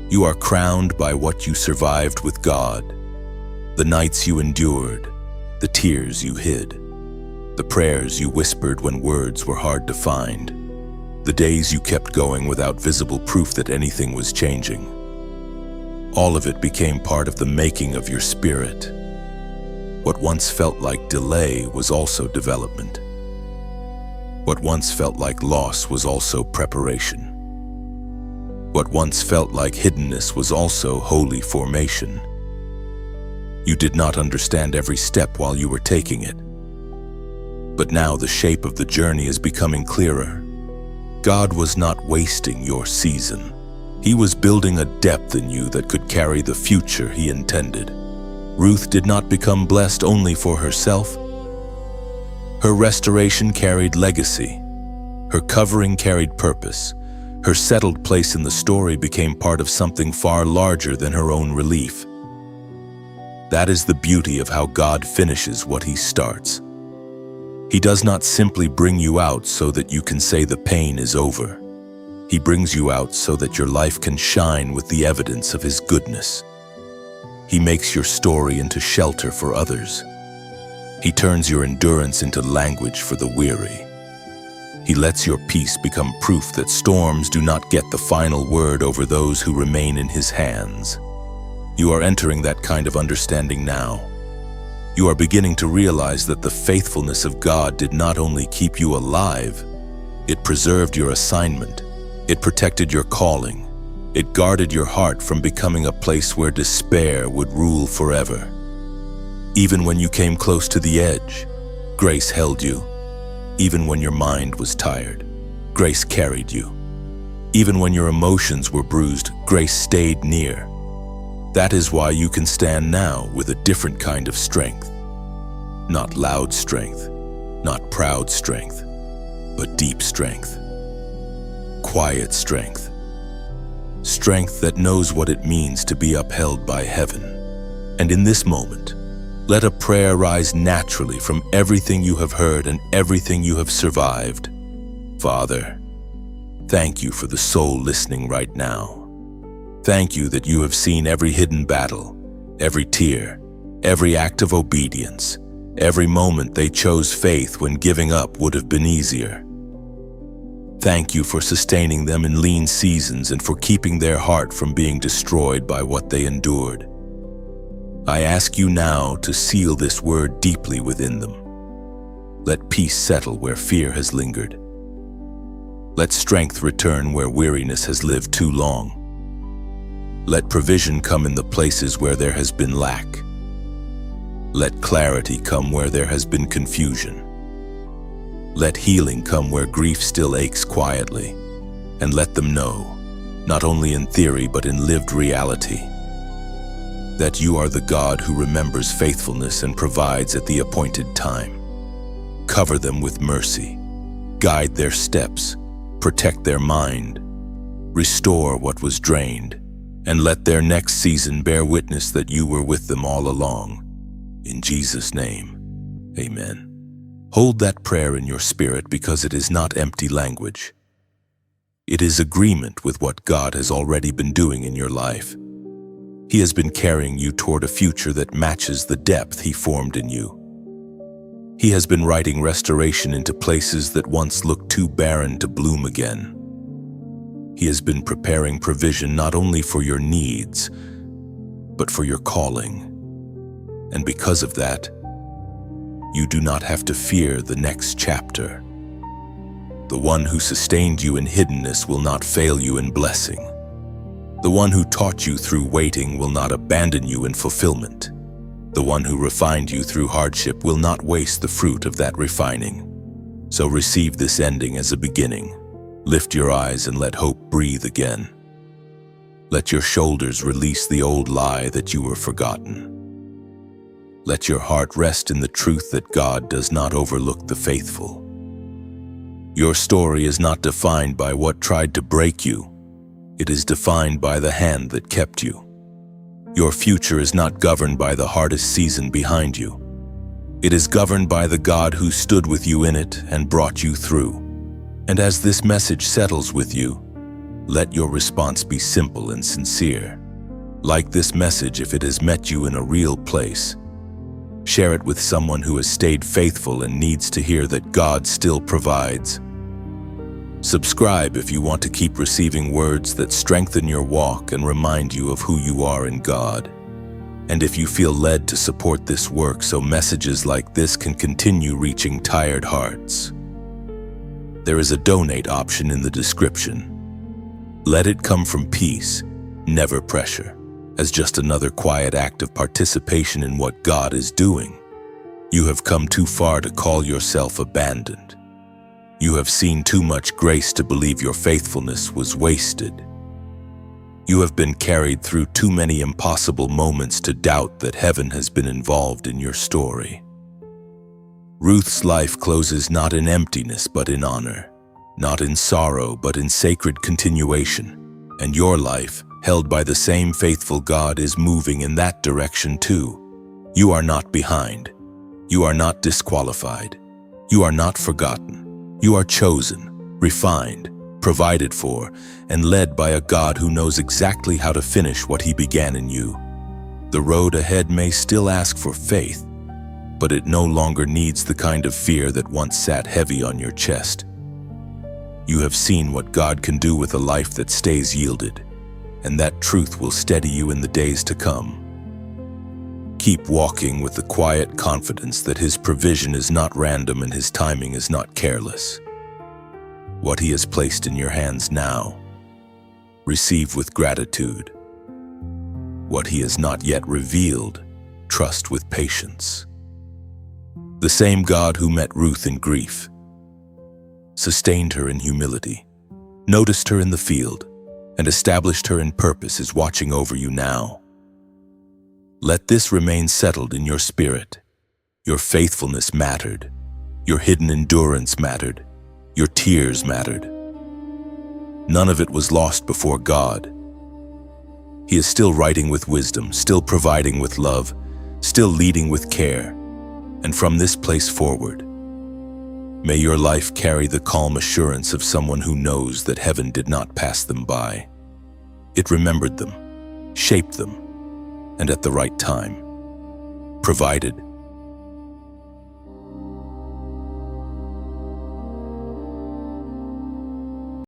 You are crowned by what you survived with God, the nights you endured, the tears you hid, the prayers you whispered when words were hard to find, the days you kept going without visible proof that anything was changing. All of it became part of the making of your spirit. What once felt like delay was also development. What once felt like loss was also preparation. What once felt like hiddenness was also holy formation. You did not understand every step while you were taking it. But now the shape of the journey is becoming clearer. God was not wasting your season. He was building a depth in you that could carry the future He intended. Ruth did not become blessed only for herself. Her restoration carried legacy. Her covering carried purpose. Her settled place in the story became part of something far larger than her own relief. That is the beauty of how God finishes what He starts. He does not simply bring you out so that you can say the pain is over. He brings you out so that your life can shine with the evidence of His goodness. He makes your story into shelter for others. He turns your endurance into language for the weary. He lets your peace become proof that storms do not get the final word over those who remain in His hands. You are entering that kind of understanding now. You are beginning to realize that the faithfulness of God did not only keep you alive, it preserved your assignment, it protected your calling, it guarded your heart from becoming a place where despair would rule forever. Even when you came close to the edge, grace held you. Even when your mind was tired, grace carried you. Even when your emotions were bruised, grace stayed near. That is why you can stand now with a different kind of strength. Not loud strength, not proud strength, but deep strength. Quiet strength. Strength that knows what it means to be upheld by heaven. And in this moment, let a prayer rise naturally from everything you have heard and everything you have survived. Father, thank you for the soul listening right now. Thank you that you have seen every hidden battle, every tear, every act of obedience, every moment they chose faith when giving up would have been easier. Thank you for sustaining them in lean seasons and for keeping their heart from being destroyed by what they endured. I ask you now to seal this word deeply within them. Let peace settle where fear has lingered. Let strength return where weariness has lived too long. Let provision come in the places where there has been lack. Let clarity come where there has been confusion. Let healing come where grief still aches quietly, and let them know, not only in theory but in lived reality, that you are the God who remembers faithfulness and provides at the appointed time. Cover them with mercy, guide their steps, protect their mind, restore what was drained, and let their next season bear witness that you were with them all along. In Jesus' name, amen. Hold that prayer in your spirit because it is not empty language. It is agreement with what God has already been doing in your life. He has been carrying you toward a future that matches the depth He formed in you. He has been writing restoration into places that once looked too barren to bloom again. He has been preparing provision not only for your needs, but for your calling. And because of that, you do not have to fear the next chapter. The one who sustained you in hiddenness will not fail you in blessing. The one who taught you through waiting will not abandon you in fulfillment. The one who refined you through hardship will not waste the fruit of that refining. So receive this ending as a beginning. Lift your eyes and let hope breathe again. Let your shoulders release the old lie that you were forgotten. Let your heart rest in the truth that God does not overlook the faithful. Your story is not defined by what tried to break you. It is defined by the hand that kept you. Your future is not governed by the hardest season behind you. It is governed by the God who stood with you in it and brought you through. And as this message settles with you, let your response be simple and sincere. Like this message, if it has met you in a real place, share it with someone who has stayed faithful and needs to hear that God still provides. Subscribe if you want to keep receiving words that strengthen your walk and remind you of who you are in God. And if you feel led to support this work so messages like this can continue reaching tired hearts, there is a donate option in the description. Let it come from peace, never pressure, as just another quiet act of participation in what God is doing. You have come too far to call yourself abandoned. You have seen too much grace to believe your faithfulness was wasted. You have been carried through too many impossible moments to doubt that heaven has been involved in your story. Ruth's life closes not in emptiness but in honor, not in sorrow but in sacred continuation, and your life, held by the same faithful God, is moving in that direction too. You are not behind. You are not disqualified. You are not forgotten. You are chosen, refined, provided for, and led by a God who knows exactly how to finish what He began in you. The road ahead may still ask for faith, but it no longer needs the kind of fear that once sat heavy on your chest. You have seen what God can do with a life that stays yielded, and that truth will steady you in the days to come. Keep walking with the quiet confidence that His provision is not random and His timing is not careless. What He has placed in your hands now, receive with gratitude. What He has not yet revealed, trust with patience. The same God who met Ruth in grief, sustained her in humility, noticed her in the field, and established her in purpose is watching over you now. Let this remain settled in your spirit. Your faithfulness mattered. Your hidden endurance mattered. Your tears mattered. None of it was lost before God. He is still writing with wisdom, still providing with love, still leading with care. And from this place forward, may your life carry the calm assurance of someone who knows that heaven did not pass them by. It remembered them, shaped them, and at the right time, provided